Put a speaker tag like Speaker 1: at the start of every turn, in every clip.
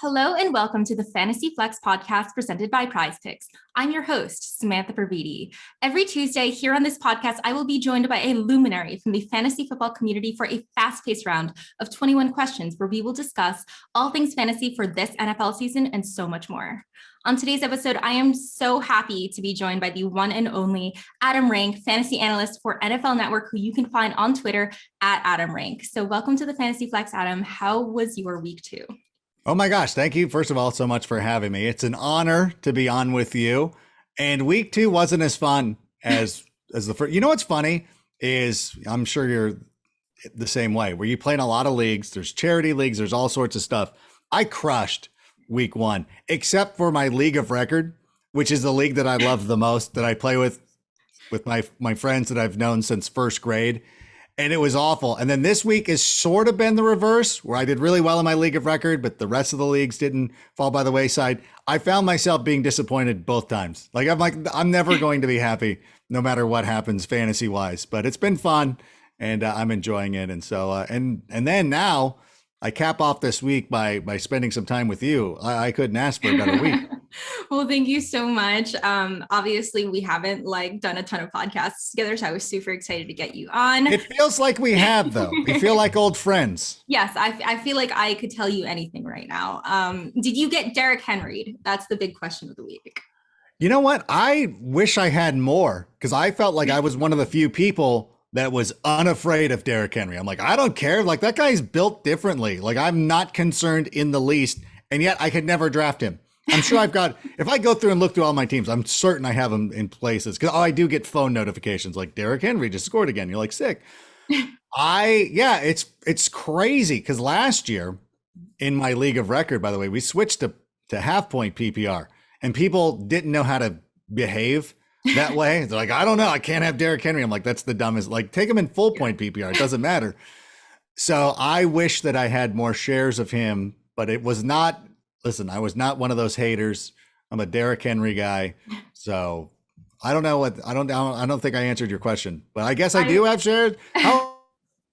Speaker 1: Hello and welcome to the Fantasy Flex podcast presented by PrizePicks. I'm your host, Samantha Previte. Every Tuesday here on this podcast, I will be joined by a luminary from the fantasy football community for a fast-paced round of 21 questions where we will discuss all things fantasy for this NFL season and so much more. On today's episode, I am so happy to be joined by the one and only Adam Rank, fantasy analyst for NFL Network, who you can find on Twitter at Adam Rank. So welcome to the Fantasy Flex, Adam. How was your week 2?
Speaker 2: Oh my gosh. Thank you. First of all, so much for having me. It's an honor to be on with you. And week 2 wasn't as fun as the first. You know, what's funny is I'm sure you're the same way where you play in a lot of leagues. There's charity leagues. There's all sorts of stuff. I crushed week 1, except for my league of record, which is the league that I love the most, that I play with my friends that I've known since first grade. And it was awful. And then this week has sort of been the reverse, where I did really well in my league of record, but the rest of the leagues didn't fall by the wayside. I found myself being disappointed both times. I'm never going to be happy no matter what happens fantasy wise, but it's been fun and I'm enjoying it. And so, and then now I cap off this week by spending some time with you. I couldn't ask for a better week.
Speaker 1: Well, thank you so much. Obviously, we haven't done a ton of podcasts together, so I was super excited to get you on.
Speaker 2: It feels like we have, though. We feel like old friends.
Speaker 1: Yes, I feel like I could tell you anything right now. Did you get Derrick Henry? That's the big question of the week.
Speaker 2: You know what? I wish I had more, because I felt like I was one of the few people that was unafraid of Derrick Henry. I'm like, I don't care. Like, that guy's built differently. Like, I'm not concerned in the least. And yet I could never draft him. I'm sure if I go through and look through all my teams, I'm certain I have them in places. Because I do get phone notifications like Derrick Henry just scored again. You're like, sick. It's crazy. Because last year in my league of record, by the way, we switched to half point PPR and people didn't know how to behave that way. They're like, I don't know. I can't have Derrick Henry. I'm like, that's the dumbest. Like, take him in full point PPR. It doesn't matter. So I wish that I had more shares of him, but it was not. Listen, I was not one of those haters. I'm a Derrick Henry guy. So I don't know I don't think I answered your question, but I guess I do have shares.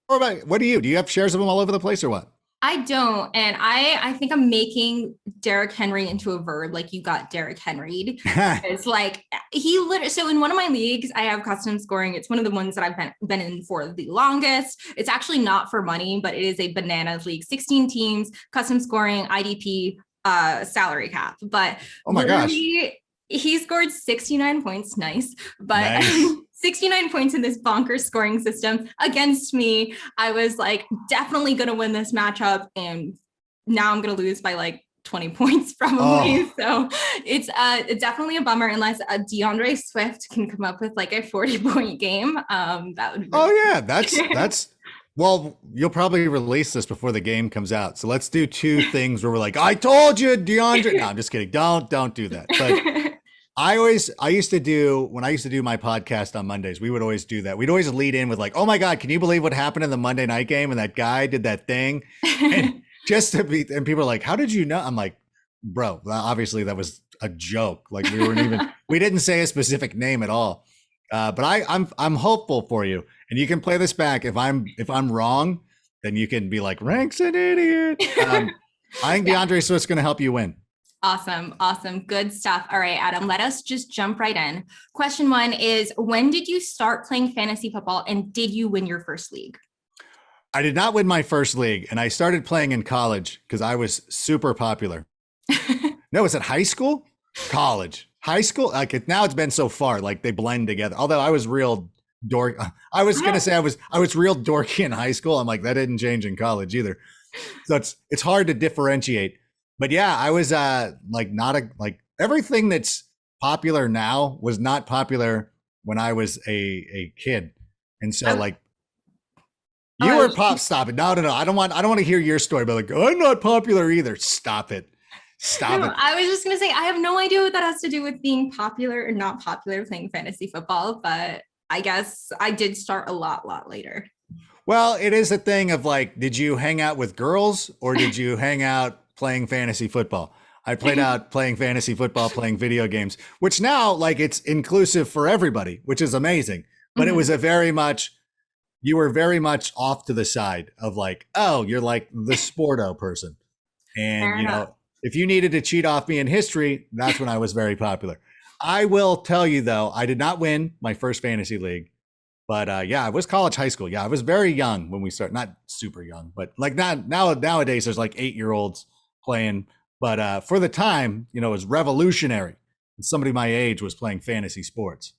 Speaker 2: What do you have shares of them all over the place or what?
Speaker 1: I don't. And I think I'm making Derrick Henry into a verb. Like, you got Derrick Henry. It's like so in one of my leagues, I have custom scoring. It's one of the ones that I've been in for the longest. It's actually not for money, but it is a bananas league, 16 teams, custom scoring, IDP, salary cap. But
Speaker 2: oh my gosh,
Speaker 1: he scored 69 points. Nice. But nice. 69 points in this bonkers scoring system against me. I was like, definitely going to win this matchup. And now I'm going to lose by 20 points probably. Oh. So it's definitely a bummer unless DeAndre Swift can come up with a 40-point game. That would be
Speaker 2: yeah, that's well, you'll probably release this before the game comes out. So let's do 2 things where we're like, I told you, DeAndre. No, I'm just kidding. Don't do that. But I used to do, when I used to do my podcast on Mondays, we would always do that. We'd always lead in with oh my God, can you believe what happened in the Monday night game? And that guy did that thing. And and people are like, how did you know? I'm like, bro, obviously that was a joke. We didn't say a specific name at all. But I'm hopeful for you, and you can play this back. If I'm wrong, then you can be like, Rank's an idiot. I think DeAndre Swift's going to help you win.
Speaker 1: Awesome. Good stuff. All right, Adam, let us just jump right in. Question 1 is, when did you start playing fantasy football and did you win your first league?
Speaker 2: I did not win my first league, and I started playing in college because I was super popular. No, was it high school? College. High school, now it's been so far, they blend together. Although I was real dork. I was gonna say I was real dorky in high school. I'm like, that didn't change in college either. So it's hard to differentiate. But yeah, I was everything that's popular now was not popular when I was a kid. And so you were pop. Stop it. No. I don't want to hear your story, but I'm not popular either. Stop it. Stop it.
Speaker 1: I was just going to say, I have no idea what that has to do with being popular or not popular playing fantasy football, but I guess I did start a lot later.
Speaker 2: Well, it is a thing of did you hang out with girls or did you hang out playing fantasy football? I played out playing fantasy football, playing video games, which now it's inclusive for everybody, which is amazing. But it was you were very much off to the side of oh, you're the sporto person. And, if you needed to cheat off me in history, that's when I was very popular. I will tell you though, I did not win my first fantasy league, but yeah, it was college, high school. Yeah, I was very young when we started, not super young, but like not nowadays there's like 8-year-olds playing. But for the time, it was revolutionary. And somebody my age was playing fantasy sports.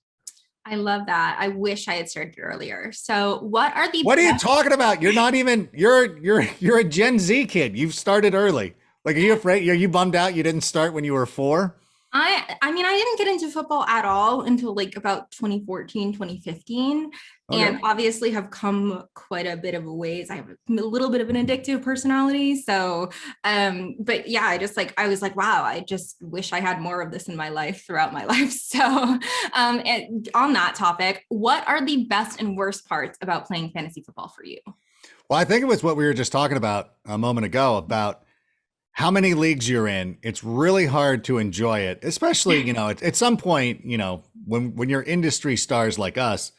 Speaker 1: I love that. I wish I had started earlier. So what are
Speaker 2: What are you talking about? You're not even, you're a Gen Z kid. You've started early. Like, are you afraid? Are you bummed out you didn't start when you were 4?
Speaker 1: I mean, I didn't get into football at all until like about 2014, 2015. Okay. And obviously have come quite a bit of a ways. I have a little bit of an addictive personality. So, but yeah, I was like, wow, I just wish I had more of this in my life throughout my life. So, and on that topic, what are the best and worst parts about playing fantasy football for you?
Speaker 2: Well, I think it was what we were just talking about a moment ago about how many leagues you're in. It's really hard to enjoy it, especially, at some point, when you're industry stars like us,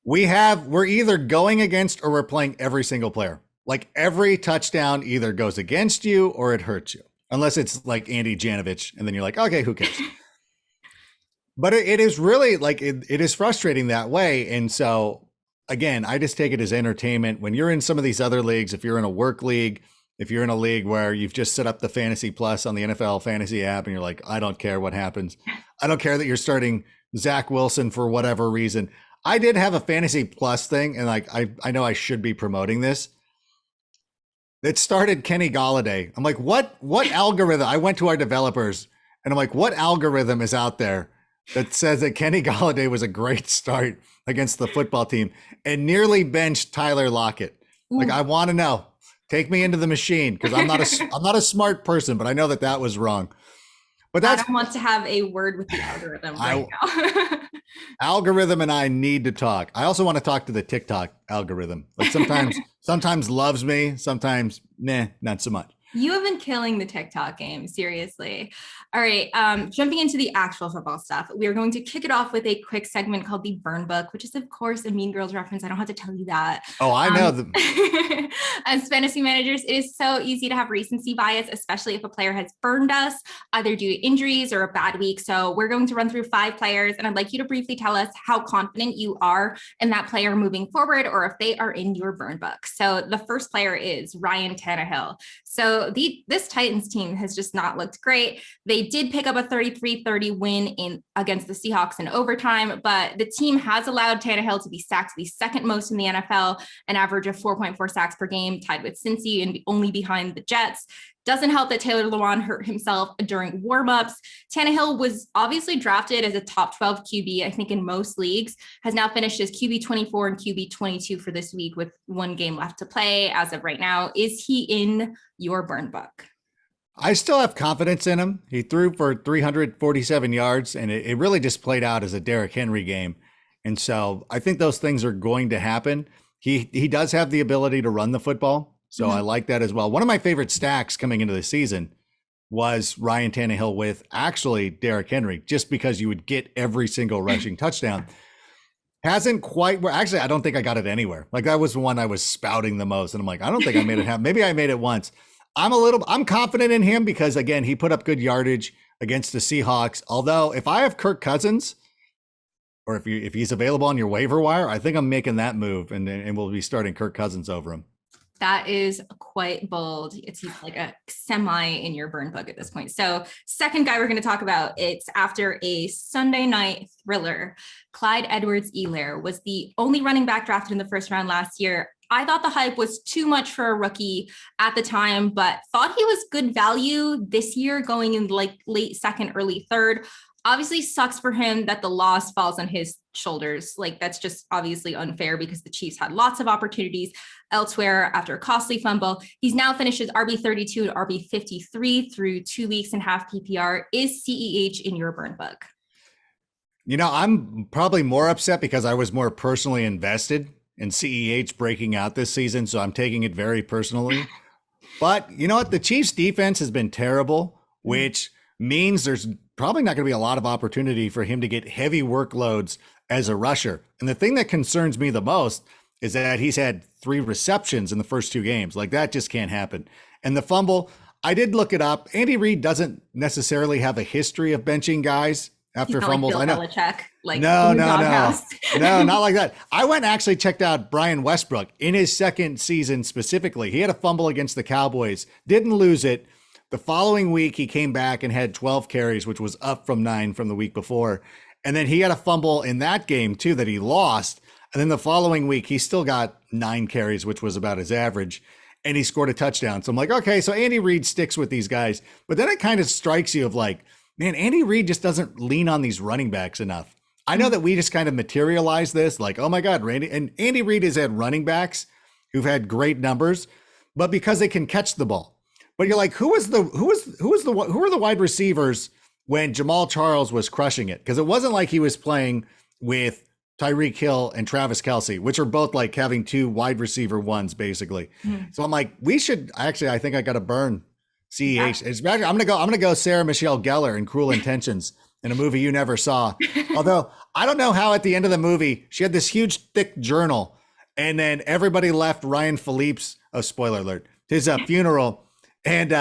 Speaker 2: we're either going against or we're playing every single player. Like every touchdown either goes against you or it hurts you, unless it's like Andy Janovich. And then you're like, okay, who cares? But it is really like, it is frustrating that way. And so again, I just take it as entertainment. When you're in some of these other leagues, if you're in a work league, if you're in a league where you've just set up the Fantasy Plus on the NFL Fantasy app and you're like, I don't care what happens. I don't care that you're starting Zach Wilson for whatever reason. I did have a Fantasy Plus thing, and like I know I should be promoting this. It started Kenny Golladay. I'm like, what algorithm? I went to our developers and I'm like, what algorithm is out there that says that Kenny Golladay was a great start against the football team and nearly benched Tyler Lockett? Like, I want to know. Take me into the machine, because I'm not a smart person, but I know that was wrong. But
Speaker 1: I don't want to have a word with the algorithm right now.
Speaker 2: Algorithm and I need to talk. I also want to talk to the TikTok algorithm. Like sometimes loves me, sometimes not so much.
Speaker 1: You have been killing the TikTok game, seriously. All right, jumping into the actual football stuff, we are going to kick it off with a quick segment called the Burn Book, which is, of course, a Mean Girls reference. I don't have to tell you that.
Speaker 2: Oh, I know.
Speaker 1: As fantasy managers, it is so easy to have recency bias, especially if a player has burned us, either due to injuries or a bad week. So we're going to run through 5 players, and I'd like you to briefly tell us how confident you are in that player moving forward, or if they are in your Burn Book. So the first player is Ryan Tannehill. So this Titans team has just not looked great. They did pick up a 33-30 win against the Seahawks in overtime, but the team has allowed Tannehill to be sacked the second most in the NFL, an average of 4.4 sacks per game, tied with Cincy and only behind the Jets. Doesn't help that Taylor Lewan hurt himself during warmups. Tannehill was obviously drafted as a top 12 QB, I think in most leagues, has now finished as QB 24 and QB 22 for this week with 1 game left to play as of right now. Is he in your Burn Book?
Speaker 2: I still have confidence in him. He threw for 347 yards, and it really just played out as a Derrick Henry game. And so I think those things are going to happen. He does have the ability to run the football. So I like that as well. One of my favorite stacks coming into the season was Ryan Tannehill with actually Derrick Henry, just because you would get every single rushing touchdown. Hasn't quite, actually, I don't think I got it anywhere. Like that was the one I was spouting the most. And I'm like, I don't think I made it happen. Maybe I made it once. I'm confident in him because again, he put up good yardage against the Seahawks. Although if I have Kirk Cousins, or if he's available on your waiver wire, I think I'm making that move and we'll be starting Kirk Cousins over him.
Speaker 1: That is quite bold. He's like a semi in your Burn Book at this point. So second guy we're going to talk about, it's after a Sunday night thriller. Clyde EdwardsHelaire was the only running back drafted in the first round last year. I thought the hype was too much for a rookie at the time, but thought he was good value this year going in like late second, early third. Obviously sucks for him that the loss falls on his shoulders. Like that's just obviously unfair because the Chiefs had lots of opportunities elsewhere after a costly fumble. He's now finished his RB32 to RB53 through 2 weeks and half PPR. Is CEH in your Burn Book?
Speaker 2: I'm probably more upset because I was more personally invested in CEH breaking out this season. So I'm taking it very personally. But you know what? The Chiefs defense has been terrible, which means there's probably not going to be a lot of opportunity for him to get heavy workloads as a rusher. And the thing that concerns me the most is that he's had 3 receptions in the first 2 games. Like that just can't happen. And the fumble, I did look it up. Andy Reid doesn't necessarily have a history of benching guys after fumbles.
Speaker 1: Like
Speaker 2: I know.
Speaker 1: Belichick, like
Speaker 2: No,
Speaker 1: doghouse.
Speaker 2: no, not like that. I went and actually checked out Brian Westbrook in his second season specifically. He had a fumble against the Cowboys, didn't lose it. The following week, he came back and had 12 carries, which was up from 9 from the week before. And then he had a fumble in that game too that he lost. And then the following week, he still got 9 carries, which was about his average. And he scored a touchdown. So I'm like, okay, so Andy Reid sticks with these guys. But then it kind of strikes you of like, man, Andy Reid just doesn't lean on these running backs enough. I know that we just kind of materialize this like, oh my God, Randy. And Andy Reid has had running backs who've had great numbers, but because they can catch the ball. But you're like, who are the wide receivers when Jamal Charles was crushing it? Because it wasn't like he was playing with Tyreek Hill and Travis Kelce, which are both like having 2 wide receiver ones, basically. So I'm like, I think I got to burn CEH. Yeah. I'm gonna go Sarah Michelle Gellar in Cruel Intentions in a movie you never saw. Although I don't know how at the end of the movie she had this huge thick journal, and then everybody left Ryan Philippe's spoiler alert, his funeral. And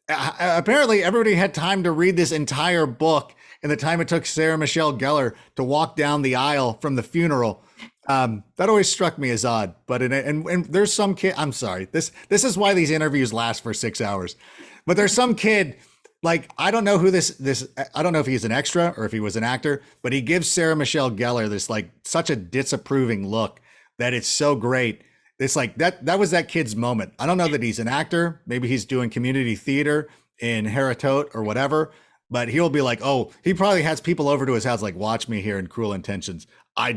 Speaker 2: apparently everybody had time to read this entire book in the time it took Sarah Michelle Gellar to walk down the aisle from the funeral. That always struck me as odd. But and there's some kid. I'm sorry. This is why these interviews last for 6 hours. But there's some kid, like, I don't know who I don't know if he's an extra or if he was an actor, but he gives Sarah Michelle Gellar this like such a disapproving look that it's so great. It's like that was that kid's moment. I don't know that he's an actor. Maybe he's doing community theater in Haritote or whatever, but he'll be like, oh, he probably has people over to his house like, watch me here in Cruel Intentions. I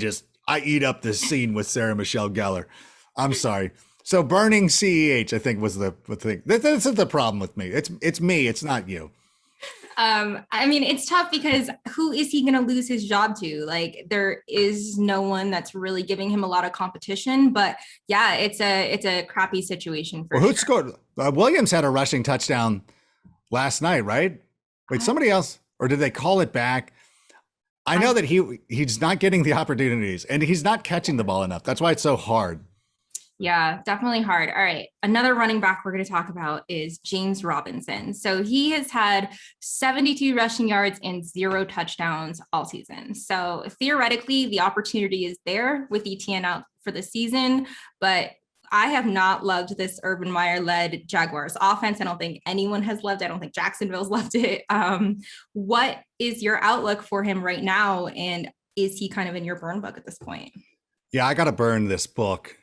Speaker 2: eat up this scene with Sarah Michelle Gellar. I'm sorry. So burning CEH, I think, was the thing. This is the problem with me. It's me. It's not you.
Speaker 1: I mean, it's tough because who is he going to lose his job to? Like, there is no one that's really giving him a lot of competition. But yeah, it's a crappy situation for.
Speaker 2: Well, who scored? Williams had a rushing touchdown last night, right? Wait, somebody else, or did they call it back? I know that he's not getting the opportunities, and he's not catching the ball enough. That's why it's so hard.
Speaker 1: Yeah, definitely hard. All right. Another running back we're going to talk about is James Robinson. So he has had 72 rushing yards and 0 touchdowns all season. So theoretically, the opportunity is there with ETN out for the season, but I have not loved this Urban Meyer-led Jaguars offense. I don't think anyone has loved it. I don't think Jacksonville's loved it. What is your outlook for him right now? And is he kind of in your burn book at this point?
Speaker 2: Yeah, I got to burn this book.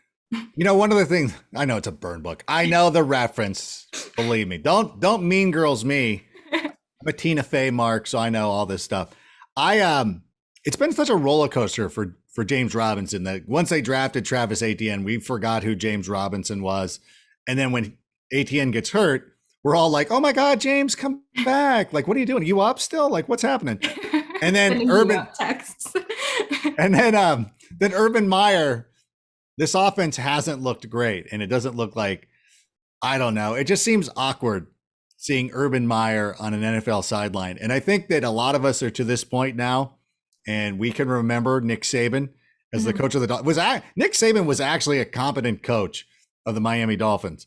Speaker 2: You know, one of the things, I know it's a burn book. I know the reference. Believe me. Don't mean girls me. I'm a Tina Fey mark, so I know all this stuff. It's been such a roller coaster for James Robinson that once they drafted Travis Etienne, we forgot who James Robinson was. And then when Etienne gets hurt, we're all like, oh my God, James, come back. Like, what are you doing? Are you up still? Like, what's happening? And then Urban texts. And then Urban Meyer. This offense hasn't looked great, and it doesn't look like, I don't know. It just seems awkward seeing Urban Meyer on an NFL sideline. And I think that a lot of us are to this point now, and we can remember Nick Saban as the coach of the Dolphins. Nick Saban was actually a competent coach of the Miami Dolphins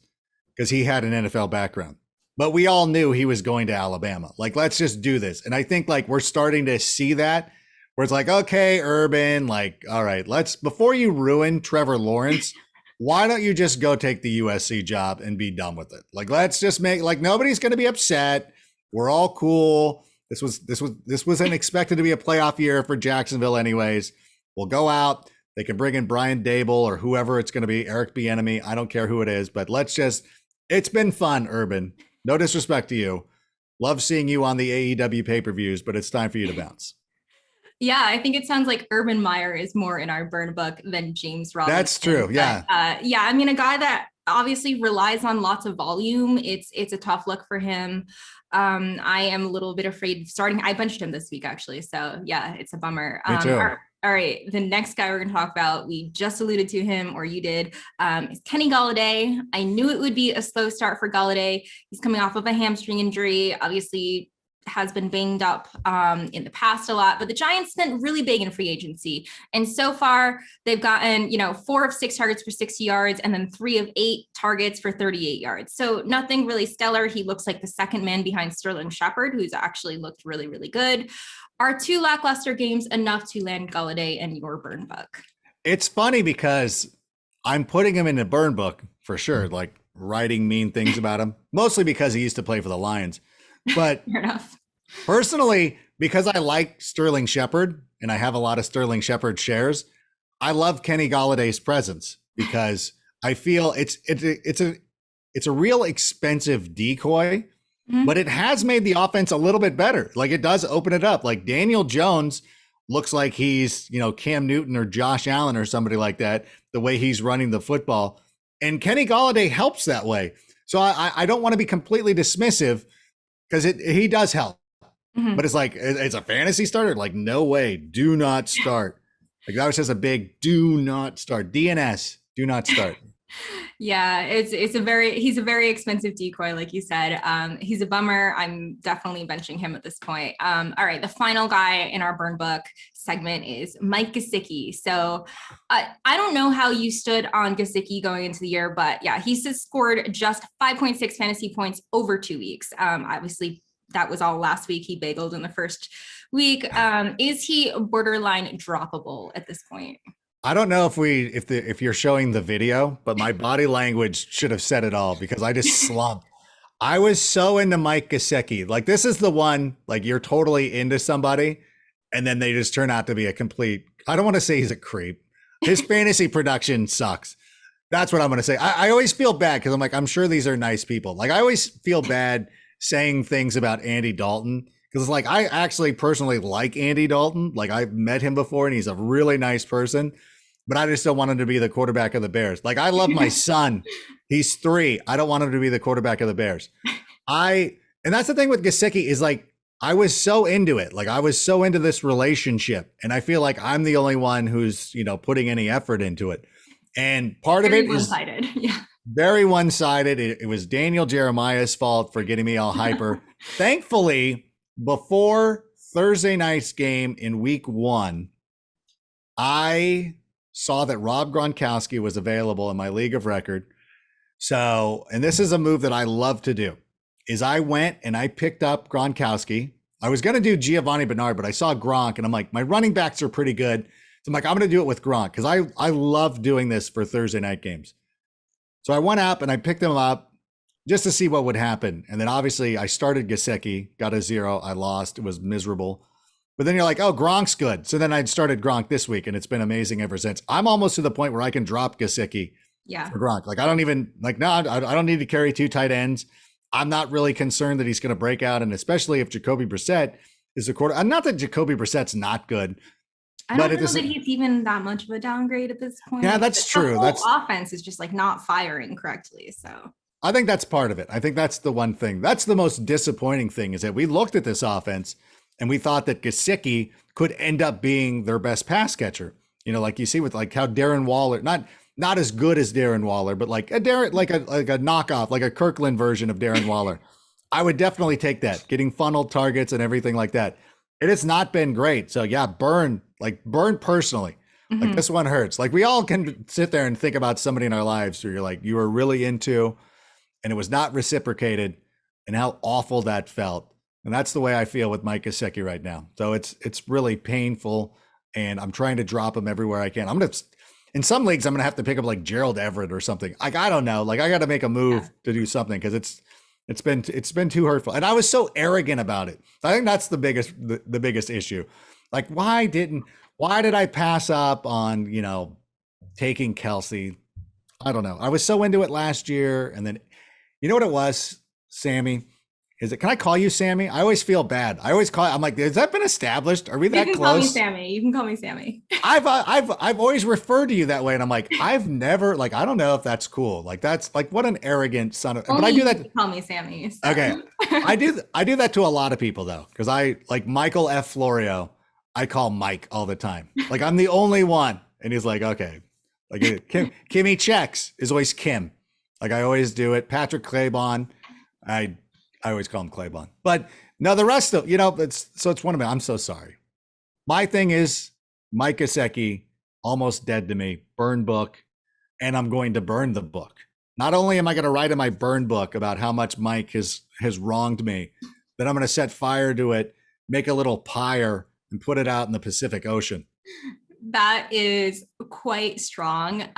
Speaker 2: because he had an NFL background. But we all knew he was going to Alabama. Like, let's just do this. And I think like we're starting to see that. Where it's like, okay, Urban, like, all right, before you ruin Trevor Lawrence, why don't you just go take the USC job and be done with it? Like, let's just make, like, nobody's going to be upset. We're all cool. This wasn't expected to be a playoff year for Jacksonville anyways. We'll go out. They can bring in Brian Dable or whoever it's going to be, Eric Bieniemy. I don't care who it is, but it's been fun, Urban. No disrespect to you. Love seeing you on the AEW pay-per-views, but it's time for you to bounce.
Speaker 1: Yeah, I think it sounds like Urban Meyer is more in our burn book than James Robinson.
Speaker 2: That's true. Yeah.
Speaker 1: But, yeah. I mean, a guy that obviously relies on lots of volume. It's a tough look for him. I am a little bit afraid of starting. I benched him this week, actually. So yeah, it's a bummer.
Speaker 2: Me too.
Speaker 1: All right. The next guy we're going to talk about, we just alluded to him, or you did, is Kenny Golladay. I knew it would be a slow start for Golladay. He's coming off of a hamstring injury. Obviously, has been banged up in the past a lot, but the Giants spent really big in free agency. And so far they've gotten, 4 of 6 targets for 60 yards and then 3 of 8 targets for 38 yards. So nothing really stellar. He looks like the second man behind Sterling Shepard, who's actually looked really, really good. Are 2 lackluster games enough to land Golladay in your burn book?
Speaker 2: It's funny because I'm putting him in the burn book for sure, like writing mean things about him, mostly because he used to play for the Lions. But
Speaker 1: fair enough.
Speaker 2: Personally, because I like Sterling Shepard and I have a lot of Sterling Shepard shares, I love Kenny Galladay's presence because I feel it's a real expensive decoy, but it has made the offense a little bit better. Like it does open it up. Like Daniel Jones looks like he's, Cam Newton or Josh Allen or somebody like that, the way he's running the football. And Kenny Golladay helps that way. So I don't want to be completely dismissive because he does help. But it's like, it's a fantasy starter. Like, no way. Do not start. Like that was just a big do not start. DNS, do not start.
Speaker 1: Yeah, he's a very expensive decoy, like you said. He's a bummer. I'm definitely benching him at this point. All right, the final guy in our burn book segment is Mike Gesicki. So I don't know how you stood on Gesicki going into the year, but yeah, he's scored just 5.6 fantasy points over 2 weeks. Obviously, that was all last week. He bageled in the first week. Is he borderline droppable at this point?
Speaker 2: I don't know if you're showing the video, but my body language should have said it all because I just slumped. I was so into Mike Gesicki. Like this is the one, like you're totally into somebody and then they just turn out to be a complete, I don't want to say he's a creep. His fantasy production sucks. That's what I'm going to say. I always feel bad because I'm like, I'm sure these are nice people. Like I always feel bad saying things about Andy Dalton because it's like I actually personally like Andy Dalton. Like I've met him before and he's a really nice person, but I just don't want him to be the quarterback of the Bears. Like I love my son. He's 3. I don't want him to be the quarterback of the Bears. And that's the thing with Gesicki is like I was so into it. Like I was so into this relationship and I feel like I'm the only one who's, putting any effort into it. And part of it is
Speaker 1: one-sided. Yeah.
Speaker 2: Very one-sided. It was Daniel Jeremiah's fault for getting me all hyper. Thankfully, before Thursday night's game in week 1, I saw that Rob Gronkowski was available in my league of record. So, and this is a move that I love to do, is I went and I picked up Gronkowski. I was going to do Giovanni Bernard, but I saw Gronk and I'm like, my running backs are pretty good. So I'm like, I'm going to do it with Gronk because I love doing this for Thursday night games. So I went up and I picked him up just to see what would happen. And then obviously I started Gesicki, got a 0. I lost. It was miserable. But then you're like, oh, Gronk's good. So then I started Gronk this week and it's been amazing ever since. I'm almost to the point where I can drop Gesicki for Gronk. Like I don't even I don't need to carry 2 tight ends. I'm not really concerned that he's going to break out. And especially if Jacoby Brissett is the quarter. Not that Jacoby Brissett's not good.
Speaker 1: I don't know that he's even that much of a downgrade at this point.
Speaker 2: Yeah, that's true.
Speaker 1: The whole offense is just like not firing correctly. So
Speaker 2: I think that's part of it. I think that's the one thing. That's the most disappointing thing is that we looked at this offense and we thought that Gesicki could end up being their best pass catcher. Like you see with like how Darren Waller, not as good as Darren Waller, but like a knockoff, like a Kirkland version of Darren Waller. I would definitely take that, getting funneled targets and everything like that. It has not been great. So yeah, burn personally. Like this one hurts. Like we all can sit there and think about somebody in our lives who you're like, you were really into and it was not reciprocated and how awful that felt. And that's the way I feel with Mike Gesicki right now. So it's really painful and I'm trying to drop him everywhere I can. In some leagues, I'm going to have to pick up like Gerald Everett or something. Like, I don't know. Like I got to make a move to do something because it's been too hurtful. And I was so arrogant about it. I think that's the biggest issue. Like, why did I pass up on, taking Kelsey? I don't know. I was so into it last year. And then, you know what it was, Sammy? Can I call you Sammy? I always feel bad. I'm like, has that been established? Are we that close? You can call me
Speaker 1: Sammy. You can call me Sammy.
Speaker 2: I've always referred to you that way. And I'm like, I've never, like, I don't know if that's cool. Like, that's like, what an arrogant son of, but I do that.
Speaker 1: Call me Sammy. So.
Speaker 2: Okay. I do that to a lot of people though. Cause I like Michael F. Florio. I call Mike all the time. Like I'm the only one. And he's like, okay. Like Kimmy checks is always Kim. Like I always do it. Patrick Claybon. I I always call him Claybon. But no, the rest of, it's one of them. I'm so sorry. My thing is Mike Gesicki, almost dead to me, burn book, and I'm going to burn the book. Not only am I going to write in my burn book about how much Mike has wronged me, but I'm going to set fire to it, make a little pyre, and put it out in the Pacific Ocean.
Speaker 1: That is quite strong.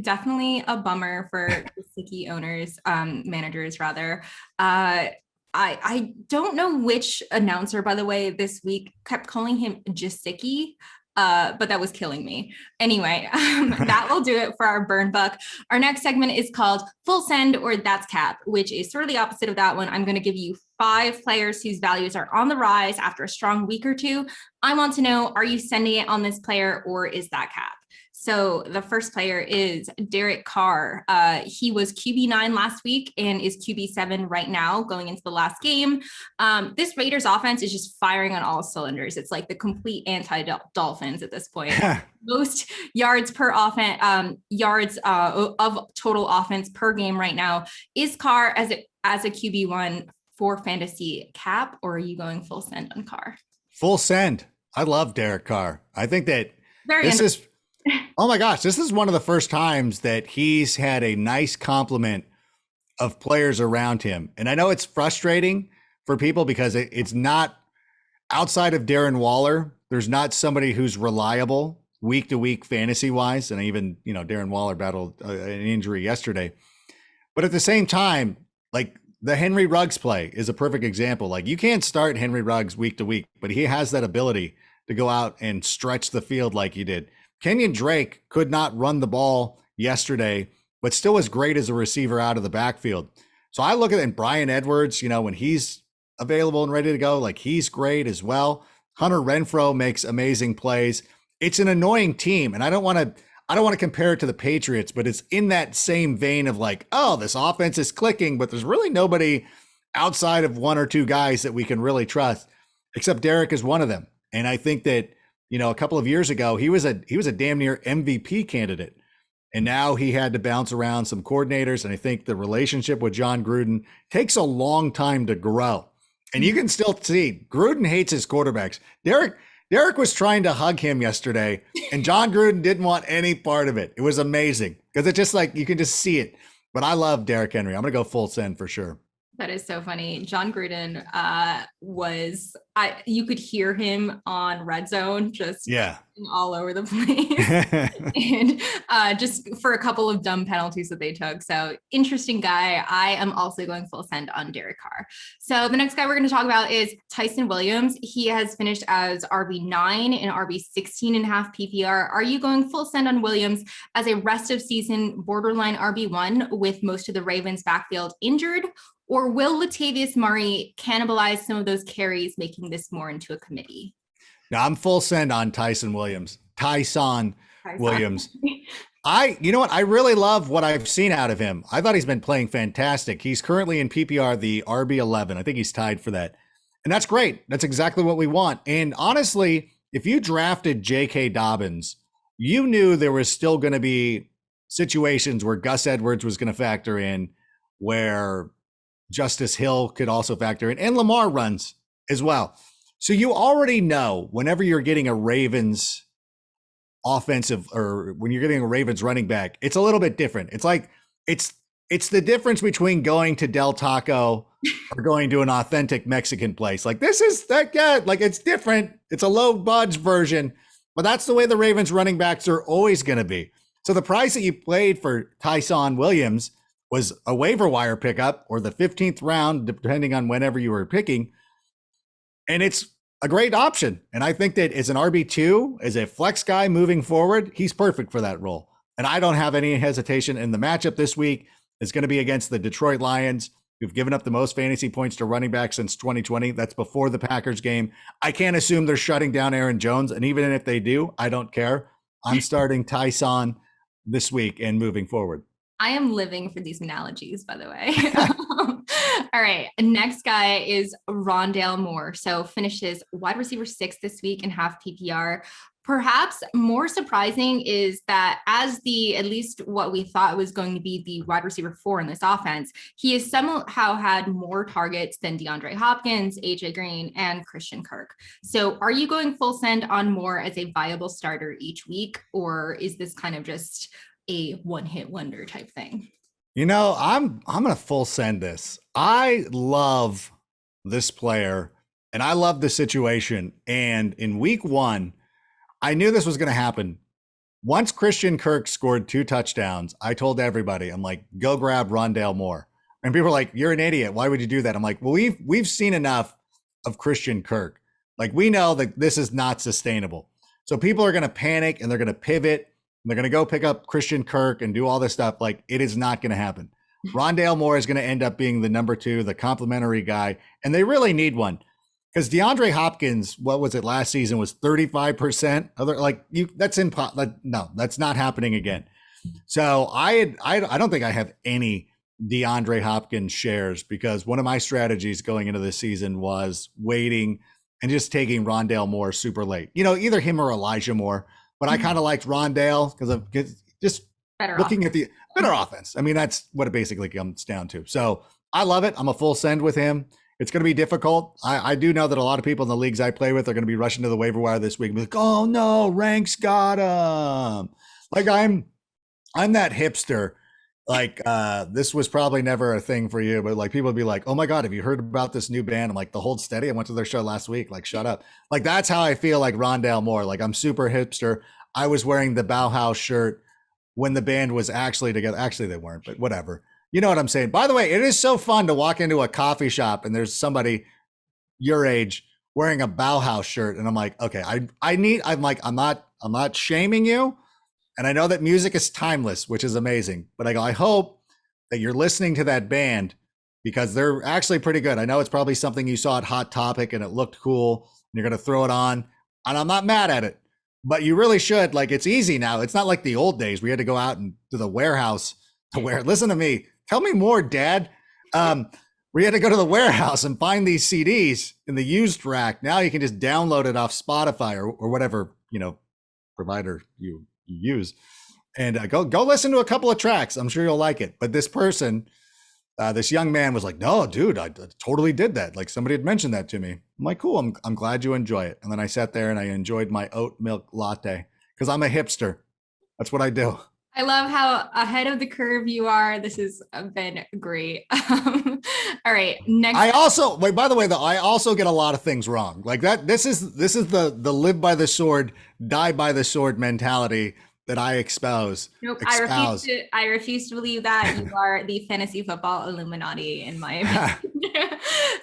Speaker 1: Definitely a bummer for Gesicki owners, managers rather. I don't know which announcer, by the way, this week kept calling him Gesicki, but that was killing me. Anyway, that will do it for our burn book. Our next segment is called Full Send or That's Cap, which is sort of the opposite of that one. I'm going to give you 5 players whose values are on the rise after a strong week or two. I want to know, are you sending it on this player or is that cap? So the first player is Derek Carr. He was QB9 last week and is QB7 right now going into the last game. This Raiders offense is just firing on all cylinders. It's like the complete anti-Dolphins at this point. Most yards per offense, yards of total offense per game right now. Is Carr as a QB1 for fantasy cap, or are you going full send on Carr?
Speaker 2: Full send. I love Derek Carr. I think that this is, oh my gosh, this is one of the first times that he's had a nice complement of players around him. And I know it's frustrating for people because it's not outside of Darren Waller. There's not somebody who's reliable week to week fantasy wise. And even, Darren Waller battled an injury yesterday. But at the same time, like the Henry Ruggs play is a perfect example. Like you can't start Henry Ruggs week to week, but he has that ability to go out and stretch the field like he did. Kenyon Drake could not run the ball yesterday, but still was great as a receiver out of the backfield. So I look at it, and Bryan Edwards, when he's available and ready to go, like he's great as well. Hunter Renfrow makes amazing plays. It's an annoying team, and I don't want to compare it to the Patriots, but it's in that same vein of like, oh, this offense is clicking, but there's really nobody outside of one or two guys that we can really trust, except Derek is one of them. And I think that, a couple of years ago, he was a damn near MVP candidate. And now he had to bounce around some coordinators. And I think the relationship with John Gruden takes a long time to grow. And you can still see Gruden hates his quarterbacks. Derek was trying to hug him yesterday, and John Gruden didn't want any part of it. It was amazing because it's just like you can just see it. But I love Derrick Henry. I'm going to go full send for sure.
Speaker 1: That is so funny. John Gruden you could hear him on Red Zone just all over the place. And just for a couple of dumb penalties that they took. So interesting guy. I am also going full send on Derek Carr. So the next guy we're going to talk about is Tyson Williams. He has finished as RB9 and RB16.5 PPR. Are you going full send on Williams as a rest of season borderline RB1 with most of the Ravens backfield injured? Or will Latavius Murray cannibalize some of those carries, making this more into a committee?
Speaker 2: No, I'm full send on Tyson Williams. Williams. You know what? I really love what I've seen out of him. I thought he's been playing fantastic. He's currently in PPR, the RB11. I think he's tied for that. And that's great. That's exactly what we want. And honestly, if you drafted J.K. Dobbins, you knew there was still going to be situations where Gus Edwards was going to factor in, where Justice Hill could also factor in, and Lamar runs as well. So you already know whenever you're getting a Ravens offensive, or when you're getting a Ravens running back, it's a little bit different. It's like, it's the difference between going to Del Taco or going to an authentic Mexican place. Like this is that guy, like it's different. It's a low budge version, but that's the way the Ravens running backs are always going to be. So the price that you played for Tyson Williams was a waiver wire pickup or the 15th round, depending on whenever you were picking. And it's a great option. And I think that as an RB2, as a flex guy moving forward, he's perfect for that role. And I don't have any hesitation. In the matchup this week is going to be against the Detroit Lions, who've given up the most fantasy points to running back since 2020. That's before the Packers game. I can't assume they're shutting down Aaron Jones. And even if they do, I don't care. I'm starting Tyson this week and moving forward.
Speaker 1: I am living for these analogies, by the way. All right. Next guy is Rondale Moore. So finishes wide receiver 6 this week in half PPR. Perhaps more surprising is that as at least what we thought was going to be the wide receiver 4 in this offense, he has somehow had more targets than DeAndre Hopkins, AJ Green, and Christian Kirk. So are you going full send on Moore as a viable starter each week, or is this kind of just a one-hit wonder type thing?
Speaker 2: I'm going to full send this. I love this player and I love the situation. And in week 1, I knew this was going to happen. Once Christian Kirk scored 2 touchdowns, I told everybody, I'm like, go grab Rondale Moore. And people are like, you're an idiot. Why would you do that? I'm like, well, we've seen enough of Christian Kirk. Like, we know that this is not sustainable. So people are going to panic and they're going to pivot. And they're going to go pick up Christian Kirk and do all this stuff. Like, it is not going to happen. Rondale Moore is going to end up being the number 2, the complimentary guy. And they really need one. Because DeAndre Hopkins, what was it last season, was 35%. No, that's not happening again. So I don't think I have any DeAndre Hopkins shares, because one of my strategies going into this season was waiting and just taking Rondale Moore super late. Either him or Elijah Moore. But I kind of liked Rondale because of just looking at the better offense. I mean, that's what it basically comes down to. So I love it. I'm a full send with him. It's going to be difficult. I do know that a lot of people in the leagues I play with are going to be rushing to the waiver wire this week and be like, oh no, Rank's got him. Like, I'm that hipster. Like, this was probably never a thing for you, but like, people would be like, oh my God, have you heard about this new band? I'm like, The Hold Steady. I went to their show last week. Like, shut up. Like, that's how I feel like Rondale Moore. Like, I'm super hipster. I was wearing the Bauhaus shirt when the band was actually together. Actually, they weren't, but whatever. You know what I'm saying? By the way, it is so fun to walk into a coffee shop and there's somebody your age wearing a Bauhaus shirt. And I'm like, okay, I'm not shaming you. And I know that music is timeless, which is amazing. But I hope that you're listening to that band, because they're actually pretty good. I know it's probably something you saw at Hot Topic and it looked cool and you're going to throw it on. And I'm not mad at it, but you really should. Like, it's easy now. It's not like the old days. We had to go out and to the warehouse to wear. Listen to me. Tell me more, Dad. We had to go to the warehouse and find these CDs in the used rack. Now you can just download it off Spotify or whatever, provider you use, and go listen to a couple of tracks. I'm sure you'll like it. But this person, this young man was like, no, dude, I totally did that. Like, somebody had mentioned that to me. I'm like, cool. I'm glad you enjoy it. And then I sat there and I enjoyed my oat milk latte because I'm a hipster. That's what I do.
Speaker 1: I love how ahead of the curve you are. This has been great. All right. Next.
Speaker 2: I also, by the way, though, I also get a lot of things wrong. Like that. This is the live by the sword, die by the sword mentality that I espouse.
Speaker 1: Nope. I refuse to believe that. You are the fantasy football Illuminati, in my opinion.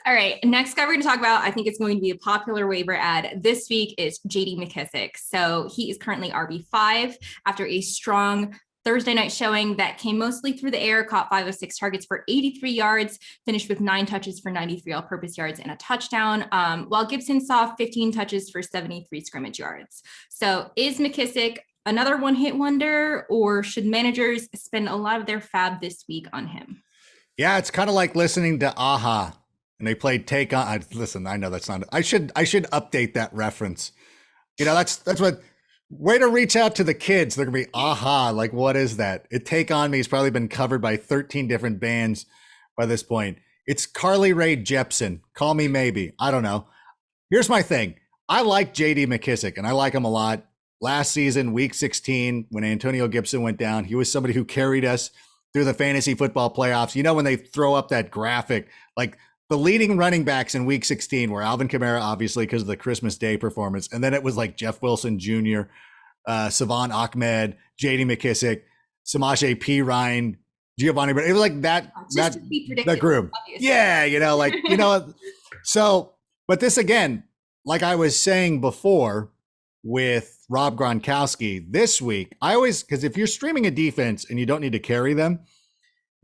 Speaker 1: All right. Next guy we're going to talk about, I think it's going to be a popular waiver ad this week, is JD McKissic. So he is currently RB5 after a strong Thursday night showing that came mostly through the air, caught 5 of 6 targets for 83 yards, finished with 9 touches for 93 all-purpose yards and a touchdown, while Gibson saw 15 touches for 73 scrimmage yards. So is McKissic another one-hit wonder, or should managers spend a lot of their fab this week on him?
Speaker 2: Yeah, it's kind of like listening to Aha, and they played Take On. Listen, I know that's not. I should update that reference. That's what. Way to reach out to the kids. They're gonna be Aha. Like, what is that? Take On Me has probably been covered by 13 different bands by this point. It's Carly Rae Jepsen. Call Me Maybe. I don't know. Here's my thing. I like JD McKissic, and I like him a lot. Last season, week 16, when Antonio Gibson went down, he was somebody who carried us through the fantasy football playoffs. When they throw up that graphic, like the leading running backs in week 16 were Alvin Kamara, obviously, because of the Christmas Day performance. And then it was like Jeff Wilson Jr., Savon Ahmed, JD McKissic, Samaje P. Ryan, Giovanni. But it was like that group. Obviously. Yeah, So, but this again, like I was saying before with Rob Gronkowski this week, because if you're streaming a defense and you don't need to carry them,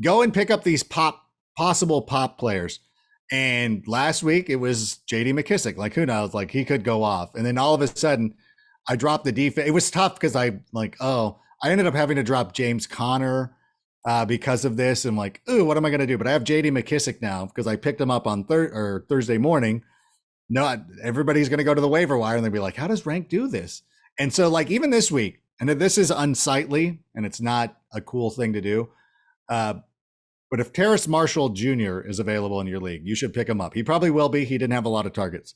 Speaker 2: go and pick up these possible pop players. And last week it was JD McKissic. Like, who knows? Like, he could go off. And then all of a sudden I dropped the defense. It was tough because I ended up having to drop James Conner because of this. I'm like, ooh, what am I going to do? But I have JD McKissic now because I picked him up on Thursday morning. No, everybody's going to go to the waiver wire and they'll be like, how does Rank do this? And so like even this week, and this is unsightly and it's not a cool thing to do. But if Terrace Marshall Jr. is available in your league, you should pick him up. He probably will be. He didn't have a lot of targets.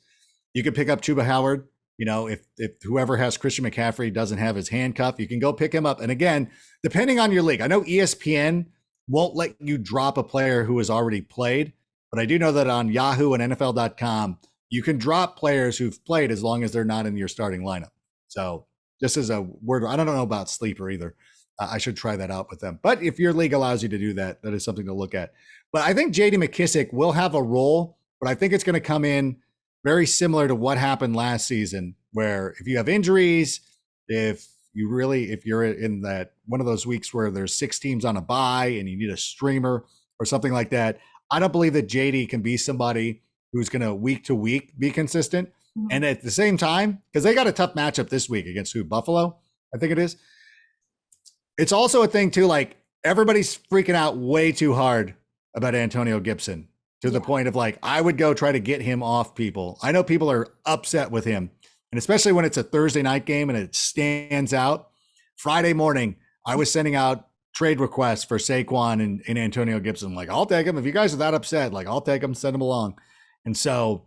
Speaker 2: You could pick up Chuba Howard. You know, if whoever has Christian McCaffrey doesn't have his handcuff, you can go pick him up. And again, depending on your league, I know ESPN won't let you drop a player who has already played, but I do know that on Yahoo and NFL.com, you can drop players who've played as long as they're not in your starting lineup. So this is a word. I don't know about Sleeper either. I should try that out with them. But if your league allows you to do that, that is something to look at. But I think JD McKissic will have a role, but I think it's going to come in very similar to what happened last season, where if you have injuries, if you're in that one of those weeks where there's 6 teams on a bye and you need a streamer or something like that, I don't believe that JD can be somebody who's going to week to week be consistent. Mm-hmm. And at the same time, because they got a tough matchup this week against Buffalo, I think it is. It's also a thing too, like everybody's freaking out way too hard about Antonio Gibson to the point of like, I would go try to get him off people. I know people are upset with him, and especially when it's a Thursday night game and it stands out. Friday morning, I was sending out trade requests for Saquon and Antonio Gibson. Like, I'll take him. If you guys are that upset, like I'll take him, send him along. And so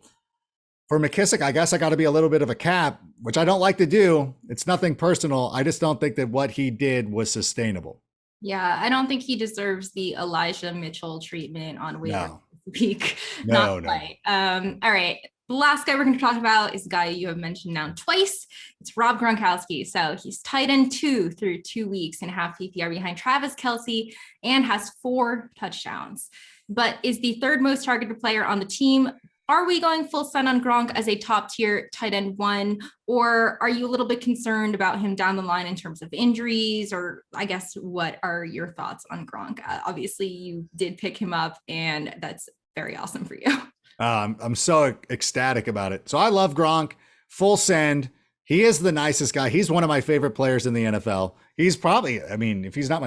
Speaker 2: for McKissic, I guess I got to be a little bit of a cap, which I don't like to do. It's nothing personal. I just don't think that what he did was sustainable.
Speaker 1: Yeah, I don't think he deserves the Elijah Mitchell treatment on waiver this week. No. Quite. All right. The last guy we're going to talk about is a guy you have mentioned now twice. It's Rob Gronkowski. So he's tight end 2 through 2 weeks and half PPR behind Travis Kelce and has 4 touchdowns, but is the 3rd most targeted player on the team. Are we going full send on Gronk as a top tier tight end 1, or are you a little bit concerned about him down the line in terms of injuries? Or I guess, what are your thoughts on Gronk? Obviously you did pick him up and that's very awesome for you.
Speaker 2: I'm so ecstatic about it. So I love Gronk, full send. He is the nicest guy. He's one of my favorite players in the NFL. He's probably, I mean, if he's not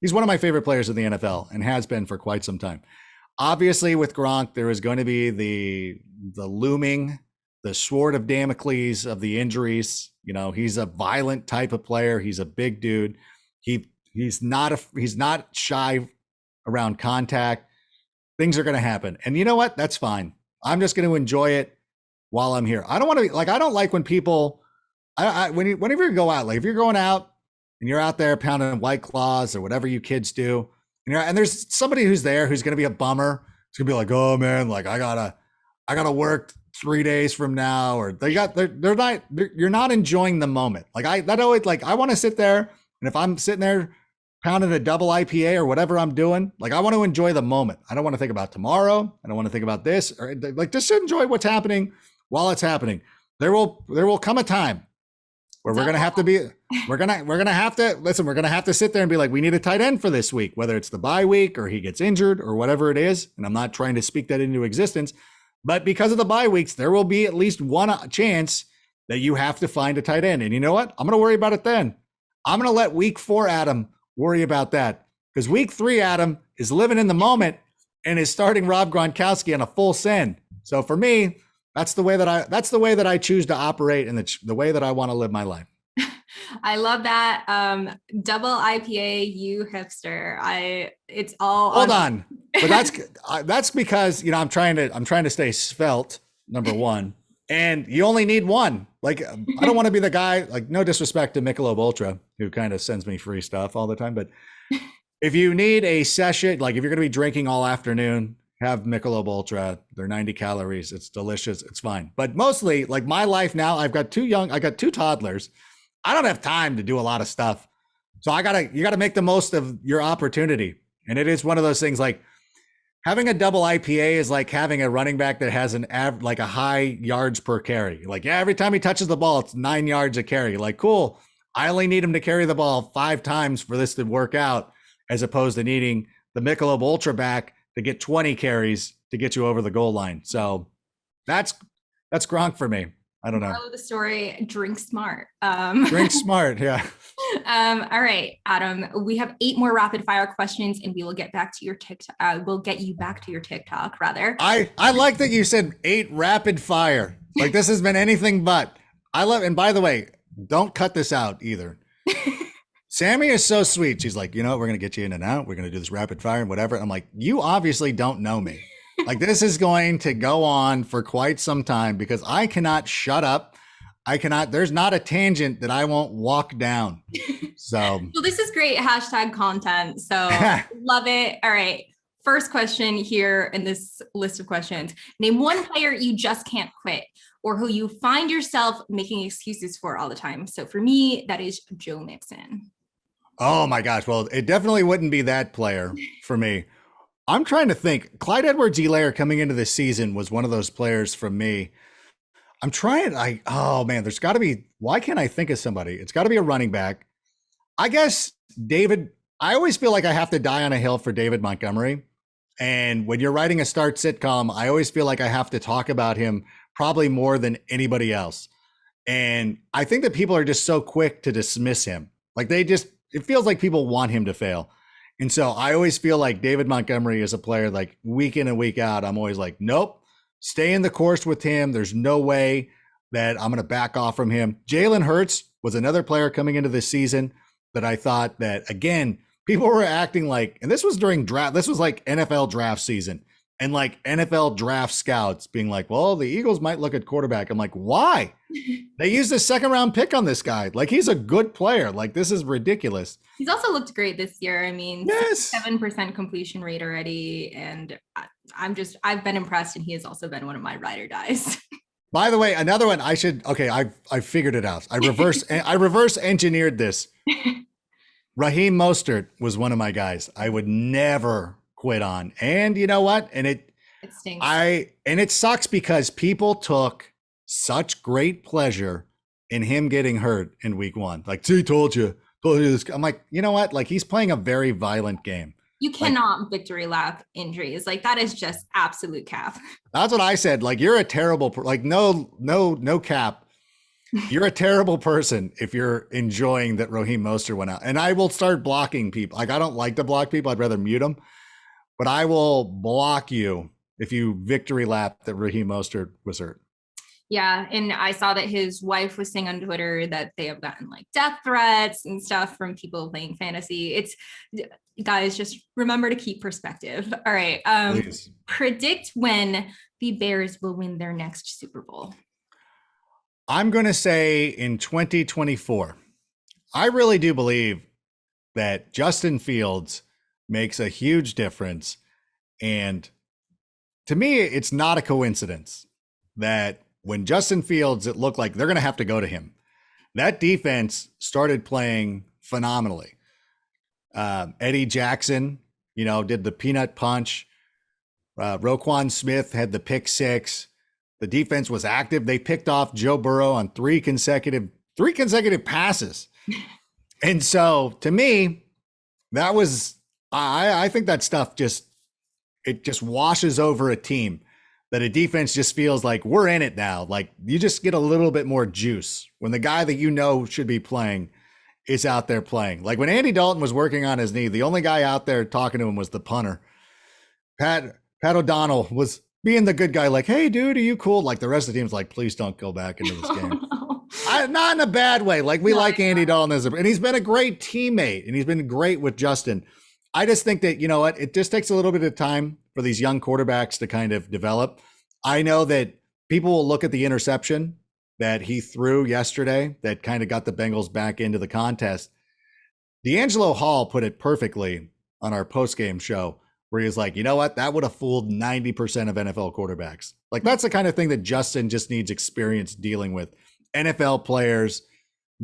Speaker 2: he's one of my favorite players in the NFL and has been for quite some time. Obviously, with Gronk, there is going to be the looming, the sword of Damocles of the injuries. You know, he's a violent type of player. He's a big dude. He's not shy around contact. Things are going to happen, and you know what? That's fine. I'm just going to enjoy it while I'm here. I don't want to be like, I don't like when people, whenever you go out, like if you're going out and you're out there pounding White Claws or whatever you kids do. And there's somebody who's there who's going to be a bummer. It's going to be like, oh man, like I gotta work 3 days from now, or you're not enjoying the moment. Like I want to sit there, and if I'm sitting there pounding a double IPA or whatever I'm doing, like I want to enjoy the moment. I don't want to think about tomorrow. I don't want to think about this, or like just enjoy what's happening while it's happening. There will come a time where we're going to have to sit there and be like, we need a tight end for this week, whether it's the bye week or he gets injured or whatever it is. And I'm not trying to speak that into existence, but because of the bye weeks, there will be at least one chance that you have to find a tight end. And you know what? I'm going to worry about it then. I'm going to let week 4 Adam worry about that, because week 3 Adam is living in the moment and is starting Rob Gronkowski on a full send. So for me, that's the way that I choose to operate, and the way that I want to live my life.
Speaker 1: I love that. Double IPA, you hipster. It's all.
Speaker 2: Hold on. But that's because, you know, I'm trying to stay svelte, number 1, and you only need one. Like, I don't want to be the guy, like, no disrespect to Michelob Ultra, who kind of sends me free stuff all the time. But if you need a session, like if you're going to be drinking all afternoon, have Michelob Ultra. They're 90 calories. It's delicious. It's fine. But mostly, like my life now, I got 2 toddlers. I don't have time to do a lot of stuff. So you gotta make the most of your opportunity. And it is one of those things, like having a double IPA is like having a running back that has like a high yards per carry. Like, yeah, every time he touches the ball, it's 9 yards a carry. Like, cool. I only need him to carry the ball 5 times for this to work out, as opposed to needing the Michelob Ultra back to get 20 carries to get you over the goal line. So that's Gronk for me. I don't know.
Speaker 1: Follow the story. Drink smart.
Speaker 2: Drink smart. Yeah.
Speaker 1: All right, Adam, we have 8 more rapid fire questions and we will get back to your TikTok. We'll get you back to your TikTok rather.
Speaker 2: I like that you said 8 rapid fire. Like this has been anything but. I love, and by the way, don't cut this out either. Sammy is so sweet. She's like, we're going to get you in and out. We're going to do this rapid fire and whatever. I'm like, you obviously don't know me. Like, this is going to go on for quite some time because I cannot shut up. There's not a tangent that I won't walk down. So
Speaker 1: well, this is great hashtag content. So love it. All right. First question here in this list of questions. Name one player you just can't quit or who you find yourself making excuses for all the time. So for me, that is Joe Mixon.
Speaker 2: Oh my gosh. Well, it definitely wouldn't be that player for me. I'm trying to think. Clyde EdwardsHelaire coming into this season was one of those players from me. I'm trying. Oh man, there's got to be. Why can't I think of somebody? It's got to be a running back. I guess David. I always feel like I have to die on a hill for David Montgomery. And when you're writing a start sitcom, I always feel like I have to talk about him probably more than anybody else. And I think that people are just so quick to dismiss him. Like it feels like people want him to fail. And so I always feel like David Montgomery is a player like week in and week out. I'm always like, nope, stay in the course with him. There's no way that I'm going to back off from him. Jalen Hurts was another player coming into this season that I thought that, again, people were acting like, and this was during draft. This was like NFL draft season and like NFL draft scouts being like, well, the Eagles might look at quarterback. I'm like, why? They used a second round pick on this guy. Like, he's a good player. Like, this is ridiculous.
Speaker 1: He's also looked great this year. I mean,
Speaker 2: yes.
Speaker 1: 7% completion rate already. And I've been impressed. And he has also been one of my ride or dies.
Speaker 2: By the way, another one I figured it out. I reverse engineered this. Raheem Mostert was one of my guys I would never quit on. And you know what? And it
Speaker 1: stinks.
Speaker 2: And it sucks because people took such great pleasure in him getting hurt in week 1. Like, see, told you this. I'm like, you know what? Like, he's playing a very violent game.
Speaker 1: You cannot victory lap injuries. Like, that is just absolute cap.
Speaker 2: That's what I said. Like, you're a terrible, like, no cap. You're a terrible person if you're enjoying that Raheem Mostert went out. And I will start blocking people. Like, I don't like to block people. I'd rather mute them. But I will block you if you victory lap that Raheem Mostert was hurt.
Speaker 1: Yeah. And I saw that his wife was saying on Twitter that they have gotten like death threats and stuff from people playing fantasy. Guys, just remember to keep perspective. All right. Predict when the Bears will win their next Super Bowl.
Speaker 2: I'm going to say in 2024. I really do believe that Justin Fields makes a huge difference. And to me, it's not a coincidence that when Justin Fields, it looked like they're going to have to go to him. That defense started playing phenomenally. Eddie Jackson, did the peanut punch. Roquan Smith had the pick 6. The defense was active. They picked off Joe Burrow on three consecutive passes. And so to me, that was, I think that stuff just washes over a team, that a defense just feels like we're in it now. Like, you just get a little bit more juice when the guy that should be playing is out there playing. Like when Andy Dalton was working on his knee, the only guy out there talking to him was the punter. Pat O'Donnell was being the good guy, like, hey, dude, are you cool? Like, the rest of the team's like, please don't go back into this game. Not in a bad way. Like, we like Andy Dalton and he's been a great teammate and he's been great with Justin. I just think that, you know what, it just takes a little bit of time for these young quarterbacks to kind of develop. I know that people will look at the interception that he threw yesterday that kind of got the Bengals back into the contest. D'Angelo Hall put it perfectly on our post-game show, where he was like, you know what, that would have fooled 90% of NFL quarterbacks. Like, that's the kind of thing that Justin just needs experience dealing with. NFL players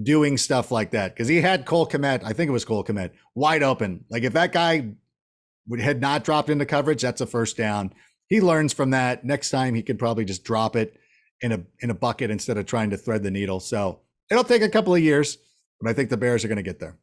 Speaker 2: doing stuff like that. Because he had Cole Kmet, I think it was Cole Kmet, wide open. Like, if that guy had not dropped into coverage, that's a first down. He learns from that. Next time he could probably just drop it in a bucket instead of trying to thread the needle. So it'll take a couple of years, but I think the Bears are going to get there.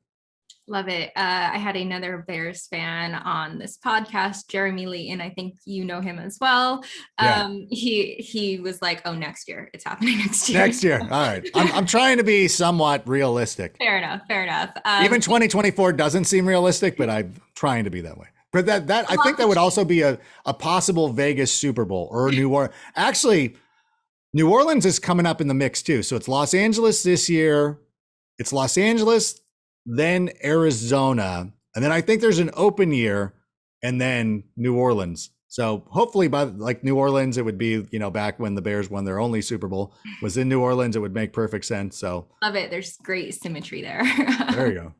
Speaker 1: Love it. I had another Bears fan on this podcast, Jeremy Lee, and I think you know him as well.
Speaker 2: Yeah.
Speaker 1: He was like, "Oh, next year, it's happening next year."
Speaker 2: Next year, all right. I'm trying to be somewhat realistic.
Speaker 1: Fair enough.
Speaker 2: Even 2024 doesn't seem realistic, but I'm trying to be that way. But that I think that would also be a possible Vegas Super Bowl or New Orleans. Actually, New Orleans is coming up in the mix too. So it's Los Angeles this year. It's Los Angeles, then Arizona. And then I think there's an open year and then New Orleans. So hopefully by like New Orleans, it would be, back when the Bears won their only Super Bowl was in New Orleans. It would make perfect sense. So
Speaker 1: love it. There's great symmetry there.
Speaker 2: There you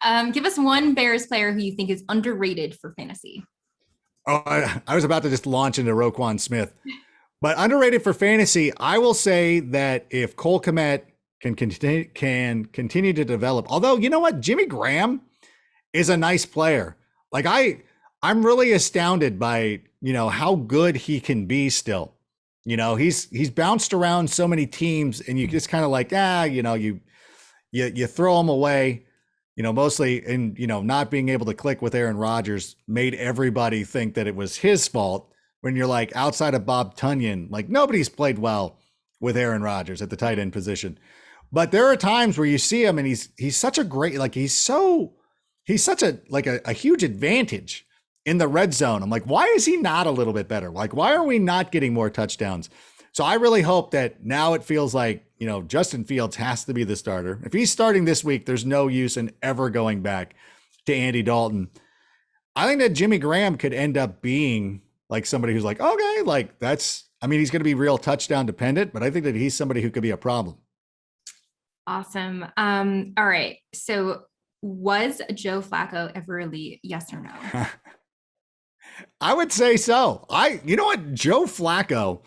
Speaker 1: go. Give us one Bears player who you think is underrated for fantasy.
Speaker 2: Oh, I was about to just launch into Roquan Smith. But underrated for fantasy, I will say that if Cole Kmet can continue to develop, although you know what, Jimmy Graham is a nice player. Like I'm really astounded by how good he can be still. He's bounced around so many teams, and you just kind of like you throw him away. Mostly in not being able to click with Aaron Rodgers made everybody think that it was his fault. When you're like outside of Bob Tunyon, like nobody's played well with Aaron Rodgers at the tight end position. But there are times where you see him and he's such a great, like he's such a huge advantage in the red zone. I'm like, why is he not a little bit better? Like, why are we not getting more touchdowns? So I really hope that now it feels like, Justin Fields has to be the starter. If he's starting this week, there's no use in ever going back to Andy Dalton. I think that Jimmy Graham could end up being like somebody who's like, okay, like he's going to be real touchdown dependent, but I think that he's somebody who could be a problem.
Speaker 1: Awesome. All right. So was Joe Flacco ever elite? Yes or no?
Speaker 2: I would say so. You know what? Joe Flacco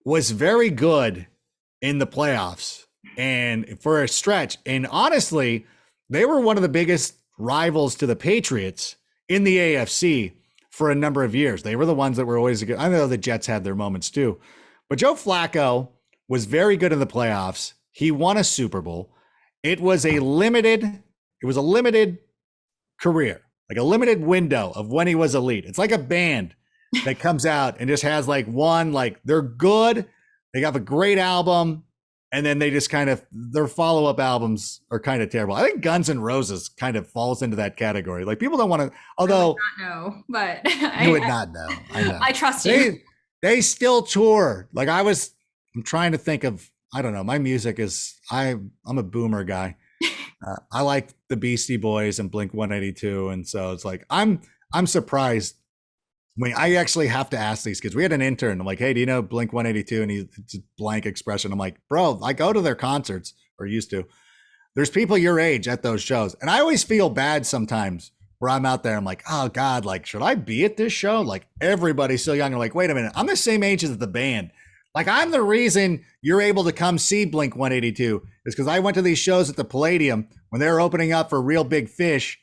Speaker 2: was very good in the playoffs and for a stretch. And honestly, they were one of the biggest rivals to the Patriots in the AFC for a number of years. They were the ones that were always good. I know the Jets had their moments too, but Joe Flacco was very good in the playoffs. He won a Super Bowl. It was a limited career, like a limited window of when he was elite. It's like a band that comes out and just has like one, like they're good. They have a great album. And then they just their follow-up albums are kind of terrible. I think Guns N' Roses kind of falls into that category. Like people don't want to, although.
Speaker 1: I would not know, but.
Speaker 2: You would not know. I know.
Speaker 1: I trust you.
Speaker 2: They still tour. Like I'm trying to think of, I don't know. My music is, I'm a boomer guy. I like the Beastie Boys and Blink 182. And so it's like, I'm surprised. I actually have to ask these kids. We had an intern. I'm like, hey, do you know Blink 182? And it's a blank expression. I'm like, bro, I go to their concerts or used to. There's people your age at those shows. And I always feel bad sometimes where I'm out there. I'm like, oh God, like, should I be at this show? Like everybody's so young. I'm like, wait a minute. I'm the same age as the band. Like I'm the reason you're able to come see Blink 182 is because I went to these shows at the Palladium when they were opening up for Real Big Fish.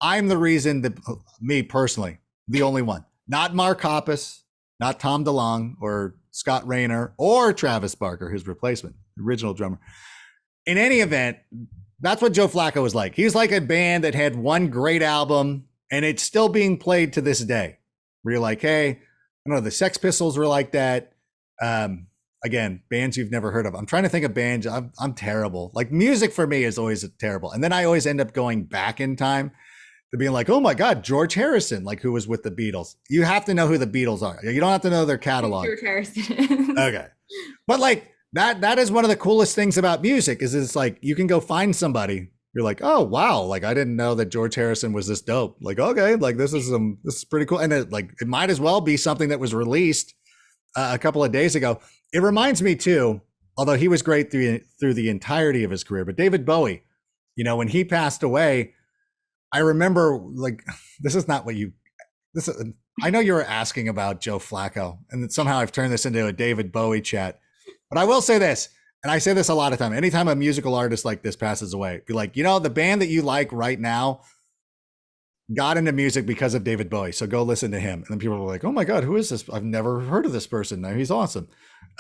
Speaker 2: I'm the reason that me personally, the only one, not Mark Hoppus, not Tom DeLonge or Scott Rayner or Travis Barker, his replacement, the original drummer. In any event, that's what Joe Flacco was like. He's like a band that had one great album and it's still being played to this day. Where you're like, hey, I don't know, the Sex Pistols were like that. Again, bands you've never heard of. I'm trying to think of bands. I'm terrible. Like music for me is always terrible. And then I always end up going back in time to being like, oh my God, George Harrison, like who was with the Beatles. You have to know who the Beatles are. You don't have to know their catalog.
Speaker 1: George Harrison.
Speaker 2: Okay. But like that is one of the coolest things about music is it's like, you can go find somebody. You're like, oh, wow. Like, I didn't know that George Harrison was this dope. Like, okay, like this is pretty cool. And it might as well be something that was released a couple of days ago. It reminds me too, although he was great through the entirety of his career, but David Bowie, when he passed away, I remember like, I know you were asking about Joe Flacco and somehow I've turned this into a David Bowie chat, but I will say this, and I say this a lot of time, anytime a musical artist like this passes away, be like, the band that you like right now got into music because of David Bowie. So go listen to him. And then people were like, oh my God, who is this? I've never heard of this person. No, he's awesome.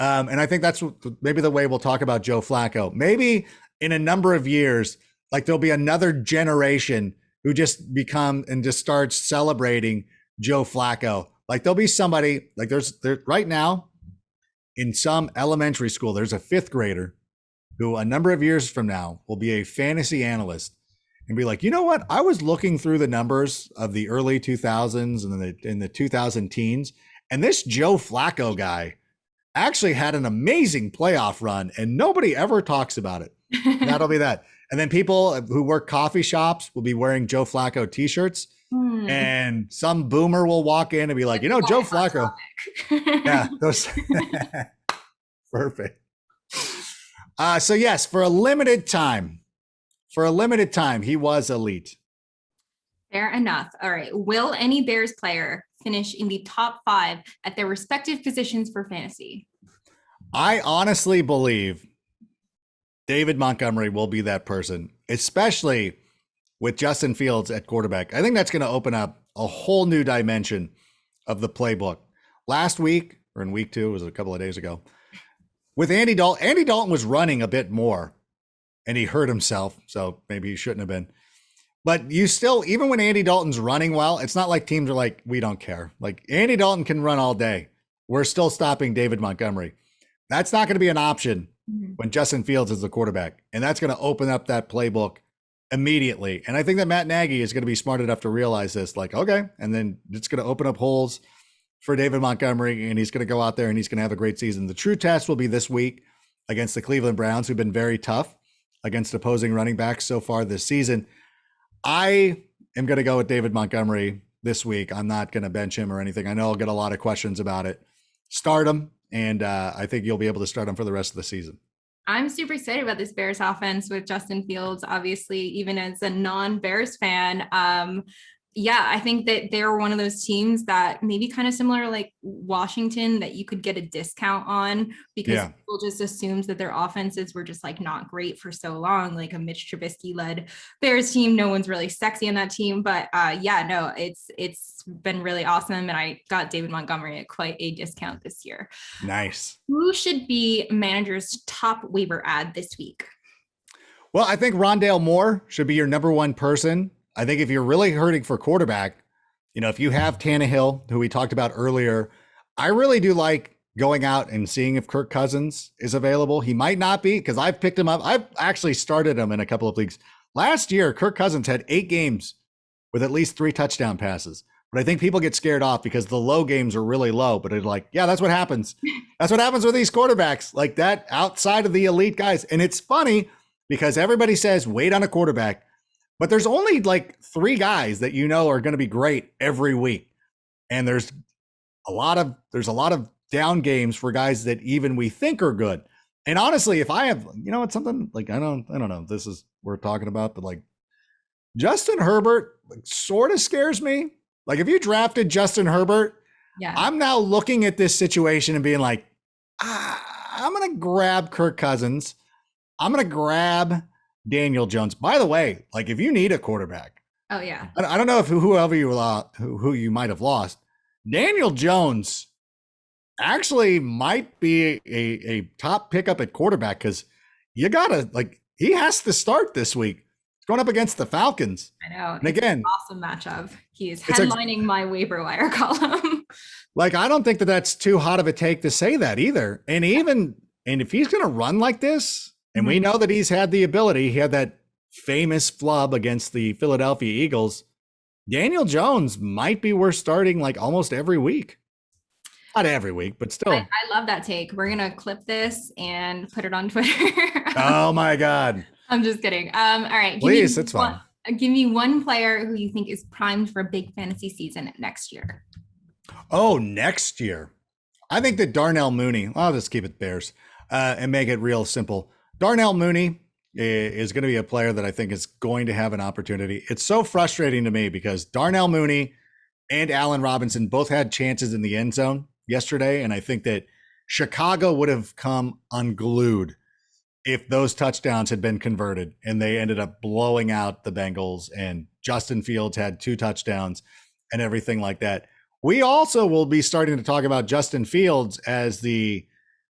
Speaker 2: And I think that's maybe the way we'll talk about Joe Flacco. Maybe in a number of years, like there'll be another generation who just starts celebrating Joe Flacco. Like there'll be somebody like there's right now in some elementary school, there's a fifth grader who a number of years from now will be a fantasy analyst and be like, you know what? I was looking through the numbers of the early 2000s and in the 2000 teens, and this Joe Flacco guy actually had an amazing playoff run and nobody ever talks about it. That'll be that. And then people who work coffee shops will be wearing Joe Flacco t-shirts. And some boomer will walk in and be like, Joe Flacco. Yeah, those perfect. So yes, for a limited time, he was elite.
Speaker 1: Fair enough. All right. Will any Bears player finish in the top 5 at their respective positions for fantasy?
Speaker 2: I honestly believe David Montgomery will be that person, especially with Justin Fields at quarterback. I think that's going to open up a whole new dimension of the playbook. Last week, or in week 2, it was a couple of days ago, with Andy Dalton was running a bit more and he hurt himself. So maybe he shouldn't have been. But you still, even when Andy Dalton's running well, it's not like teams are like, we don't care. Like Andy Dalton can run all day. We're still stopping David Montgomery. That's not going to be an option when Justin Fields is the quarterback. And that's going to open up that playbook immediately. And I think that Matt Nagy is going to be smart enough to realize this, like, okay, and then it's going to open up holes for David Montgomery, and he's going to go out there and he's going to have a great season. The true test will be this week against the Cleveland Browns, who've been very tough against opposing running backs so far this season. I am going to go with David Montgomery this week. I'm not going to bench him or anything. I know I'll get a lot of questions about it. Start him, and I think you'll be able to start him for the rest of the season.
Speaker 1: I'm super excited about this Bears offense with Justin Fields, obviously, even as a non-Bears fan. I think that they're one of those teams that maybe kind of similar like Washington that you could get a discount on because people just assumed that their offenses were just like not great for so long, like a Mitch Trubisky led Bears team. No one's really sexy on that team, but it's been really awesome. And I got David Montgomery at quite a discount this year.
Speaker 2: Nice.
Speaker 1: Who should be managers' top waiver ad this week?
Speaker 2: Well, I think Rondale Moore should be your number one person. I think if you're really hurting for quarterback, if you have Tannehill, who we talked about earlier, I really do like going out and seeing if Kirk Cousins is available. He might not be because I've picked him up. I've actually started him in a couple of leagues. Last year, Kirk Cousins had 8 games with at least 3 touchdown passes. But I think people get scared off because the low games are really low. But it's like, yeah, that's what happens. That's what happens with these quarterbacks like that outside of the elite guys. And it's funny because everybody says wait on a quarterback. But there's only like 3 guys that are going to be great every week. And there's a lot of down games for guys that even we think are good. And honestly, if I have, it's something like, I don't know if this is we're talking about, but like Justin Herbert sort of scares me. Like if you drafted Justin Herbert, I'm now looking at this situation and being like, I'm going to grab Kirk Cousins. I'm going to grab Daniel Jones. By the way, like if you need a quarterback, I don't know if whoever who you might have lost, Daniel Jones actually might be a top pickup at quarterback because you gotta he has to start this week. It's going up against the Falcons. I know. And again,
Speaker 1: an awesome matchup. He is headlining my waiver wire column.
Speaker 2: Like I don't think that that's too hot of a take to say that either. And if he's going to run like this. And we know that he's had the ability. He had that famous flub against the Philadelphia Eagles. Daniel Jones might be worth starting like almost every week. Not every week, but still.
Speaker 1: I love that take. We're going to clip this and put it on Twitter.
Speaker 2: Oh, my God.
Speaker 1: I'm just kidding. All right.
Speaker 2: Please, it's fine.
Speaker 1: Give me one player who you think is primed for a big fantasy season next year.
Speaker 2: Oh, next year. I think that Darnell Mooney, I'll just keep it Bears and make it real simple. Darnell Mooney is going to be a player that I think is going to have an opportunity. It's so frustrating to me because Darnell Mooney and Allen Robinson both had chances in the end zone yesterday. And I think that Chicago would have come unglued if those touchdowns had been converted and they ended up blowing out the Bengals and Justin Fields had 2 touchdowns and everything like that. We also will be starting to talk about Justin Fields as the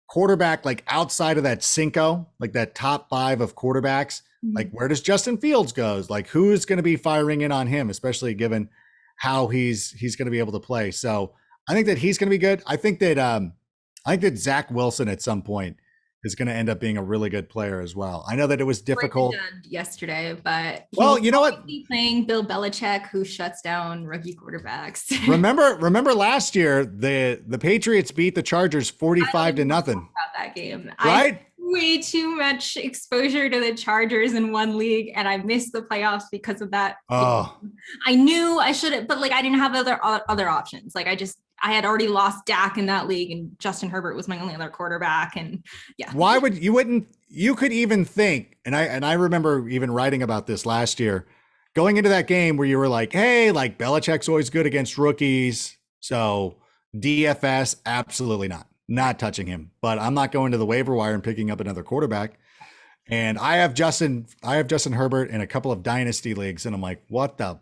Speaker 2: quarterback, like outside of that Cinco, like that top 5 of quarterbacks, like where does Justin Fields goes? Like who's going to be firing in on him, especially given how he's going to be able to play. So I think that he's going to be good. I think that Zach Wilson at some point is going to end up being a really good player as well. I know that it was difficult
Speaker 1: yesterday, but
Speaker 2: well, you know what?
Speaker 1: Playing Bill Belichick, who shuts down rookie quarterbacks.
Speaker 2: remember last year the Patriots beat the Chargers 45-0.
Speaker 1: About that game,
Speaker 2: right?
Speaker 1: Way too much exposure to the Chargers in one league, and I missed the playoffs because of that.
Speaker 2: Oh,
Speaker 1: I knew I should have, but like I didn't have other options. Like I had already lost Dak in that league, and Justin Herbert was my only other quarterback. And yeah,
Speaker 2: why would you could even think, and I remember even writing about this last year, going into that game where you were like, hey, like Belichick's always good against rookies, so DFS, absolutely not touching him. But I'm not going to the waiver wire and picking up another quarterback. And I have Justin Herbert in a couple of dynasty leagues, and I'm like, what the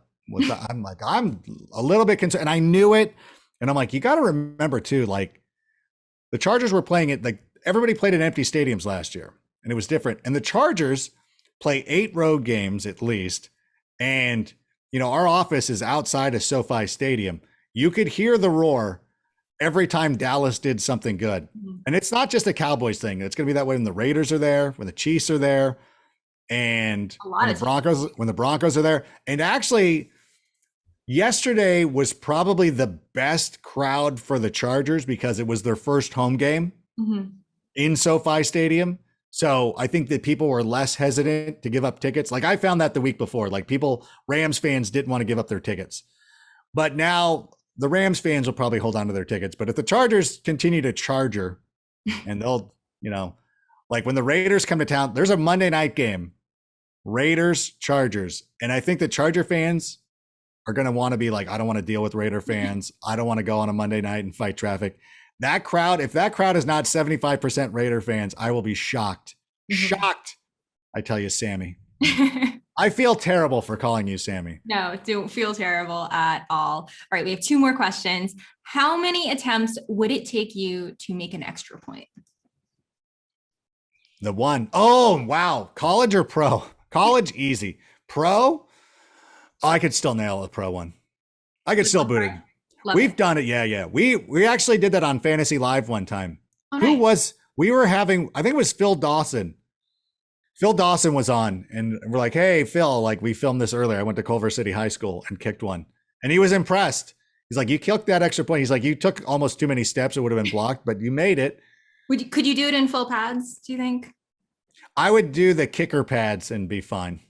Speaker 2: I'm like, I'm a little bit concerned, and I knew it. And I'm like, you got to remember too, like the Chargers were playing it, like everybody played in empty stadiums last year, and it was different. And the Chargers play 8 road games at least. And, our office is outside of SoFi Stadium. You could hear the roar every time Dallas did something good. And it's not just a Cowboys thing. It's going to be that way when the Raiders are there, when the Chiefs are there, and when the Broncos are there. And actually, yesterday was probably the best crowd for the Chargers because it was their first home game in SoFi Stadium. So I think that people were less hesitant to give up tickets. Like I found that the week before, like Rams fans didn't want to give up their tickets. But now the Rams fans will probably hold on to their tickets. But if the Chargers continue to charger and they'll, like when the Raiders come to town, there's a Monday night game, Raiders, Chargers. And I think the Charger fans are going to want to be like, I don't want to deal with Raider fans. I don't want to go on a Monday night and fight traffic. That crowd, if that crowd is not 75% Raider fans, I will be shocked. Shocked. I tell you, Sammy. I feel terrible for calling you Sammy.
Speaker 1: No, don't feel terrible at all. All right, we have 2 more questions. How many attempts would it take you to make an extra point?
Speaker 2: The one. Oh, wow. College or pro? College, easy. Pro? I could still nail a pro one. I could still boot it. We've done it. Yeah. We actually did that on Fantasy Live one time. We were having, I think it was Phil Dawson. Phil Dawson was on and we're like, hey, Phil, like we filmed this earlier. I went to Culver City High School and kicked one. And he was impressed. He's like, you kicked that extra point. He's like, you took almost too many steps. It would have been blocked, but you made it.
Speaker 1: Could you do it in full pads, do you think?
Speaker 2: I would do the kicker pads and be fine.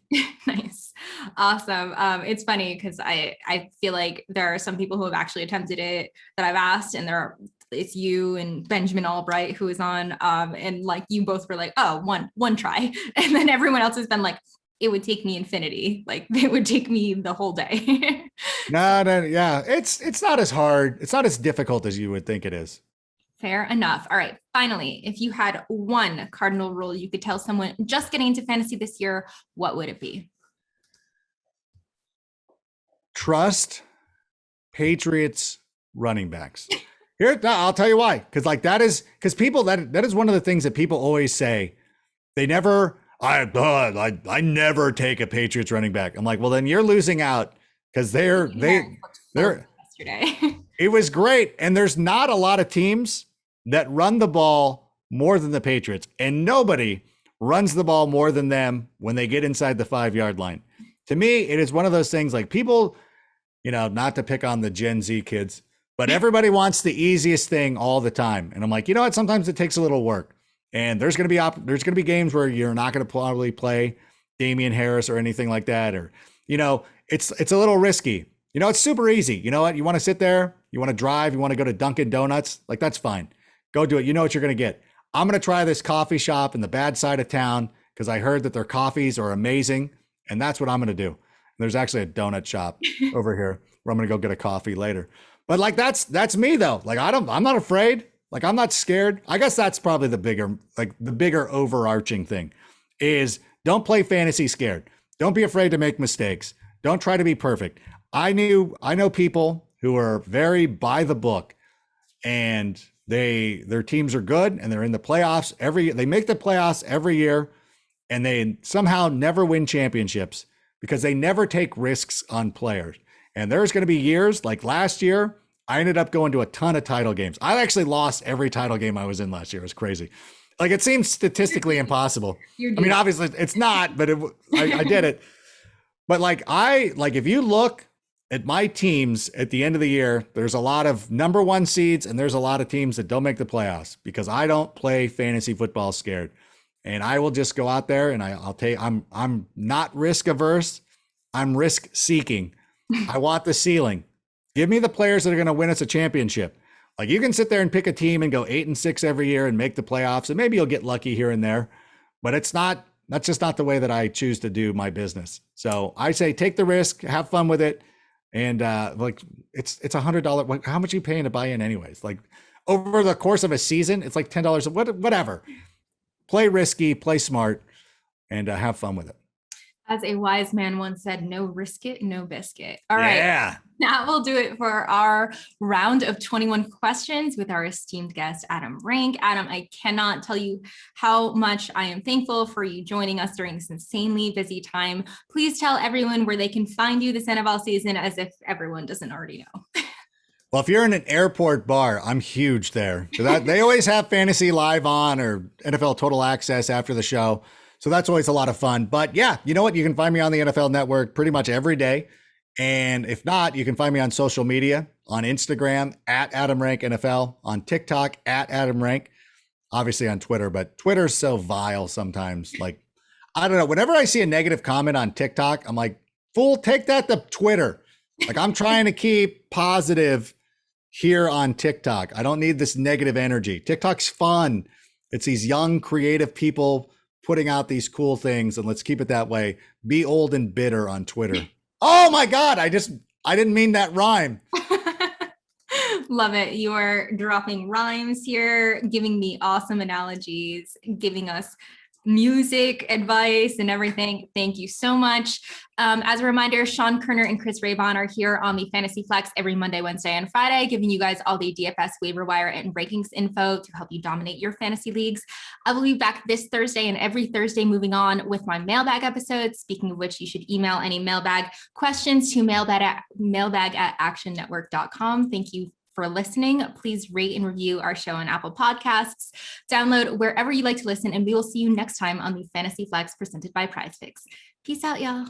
Speaker 1: Nice. Awesome. It's funny because I feel like there are some people who have actually attempted it that I've asked, and it's you and Benjamin Albright who is on, and like you both were like, oh, one try. And then everyone else has been like, it would take me infinity. Like it would take me the whole day.
Speaker 2: No, yeah. It's not as hard. It's not as difficult as you would think it is.
Speaker 1: Fair enough. All right. Finally, if you had one cardinal rule you could tell someone just getting into fantasy this year, what would it be?
Speaker 2: Trust Patriots running backs. Here, I'll tell you why. Because like that is one of the things that people always say. They never, I never take a Patriots running back. I'm like, well, then you're losing out because they're
Speaker 1: yesterday.
Speaker 2: It was great. And there's not a lot of teams that run the ball more than the Patriots, and nobody runs the ball more than them when they get inside the 5-yard line. To me, it is one of those things like people, not to pick on the Gen Z kids, but everybody wants the easiest thing all the time. And I'm like, you know what? Sometimes it takes a little work, and there's going to be games where you're not going to probably play Damian Harris or anything like that. Or, it's a little risky. It's super easy. You know what? You want to sit there, you want to drive, you want to go to Dunkin' Donuts, like that's fine. Go do it. You know what you're going to get. I'm going to try this coffee shop in the bad side of town because I heard that their coffees are amazing, and that's what I'm going to do. There's actually a donut shop over here where I'm going to go get a coffee later. But like that's me though. Like I'm not afraid. Like I'm not scared. I guess that's probably the bigger overarching thing is don't play fantasy scared. Don't be afraid to make mistakes. Don't try to be perfect. I know people who are very by the book, and their teams are good and they're in the playoffs they make the playoffs every year, and they somehow never win championships because they never take risks on players. And there's going to be years like last year, I ended up going to a ton of title games. I actually lost every title game I was in last year. It was crazy. Like it seems statistically impossible. I mean, obviously it's not, but I did it. But like if you look at my teams at the end of the year, there's a lot of number one seeds and there's a lot of teams that don't make the playoffs because I don't play fantasy football scared. And I will just go out there and I'm not risk averse. I'm risk seeking. I want the ceiling. Give me the players that are going to win us a championship. Like you can sit there and pick a team and go 8-6 every year and make the playoffs, and maybe you'll get lucky here and there, but that's just not the way that I choose to do my business. So I say, take the risk, have fun with it. And like it's $100. How much are you paying to buy in anyways? Like over the course of a season, it's like $10, whatever. Play risky, play smart, and have fun with it.
Speaker 1: As a wise man once said, no risk it, no biscuit. All right.
Speaker 2: Yeah.
Speaker 1: That will do it for our round of 21 questions with our esteemed guest, Adam Rank. Adam, I cannot tell you how much I am thankful for you joining us during this insanely busy time. Please tell everyone where they can find you this NFL season, as if everyone doesn't already know.
Speaker 2: Well, if you're in an airport bar, I'm huge there. So they always have Fantasy Live on or NFL Total Access after the show. So that's always a lot of fun. But yeah, you know what? You can find me on the NFL Network pretty much every day. And if not, you can find me on social media, on Instagram at Adam Rank NFL, on TikTok at Adam Rank, obviously on Twitter, but Twitter's so vile sometimes. Like, I don't know. Whenever I see a negative comment on TikTok, I'm like, fool, take that to Twitter. Like I'm trying to keep positive here on TikTok. I don't need this negative energy. TikTok's fun. It's these young, creative people putting out these cool things, and let's keep it that way. Be old and bitter on Twitter. Oh my God. I didn't mean that rhyme.
Speaker 1: Love it. You are dropping rhymes here, giving me awesome analogies, giving us music advice and everything. Thank you so much. As a reminder, Sean Kerner and Chris Raybon are here on the Fantasy Flex every Monday, Wednesday, and Friday, giving you guys all the DFS waiver wire and rankings info to help you dominate your fantasy leagues. I will be back this Thursday and every Thursday moving on with my mailbag episodes. Speaking of which, you should email any mailbag questions to mailbag@actionnetwork.com. Thank you for listening. Please rate and review our show on Apple Podcasts. Download wherever you like to listen, and we will see you next time on the Fantasy Flex presented by PrizePicks. Peace out, y'all.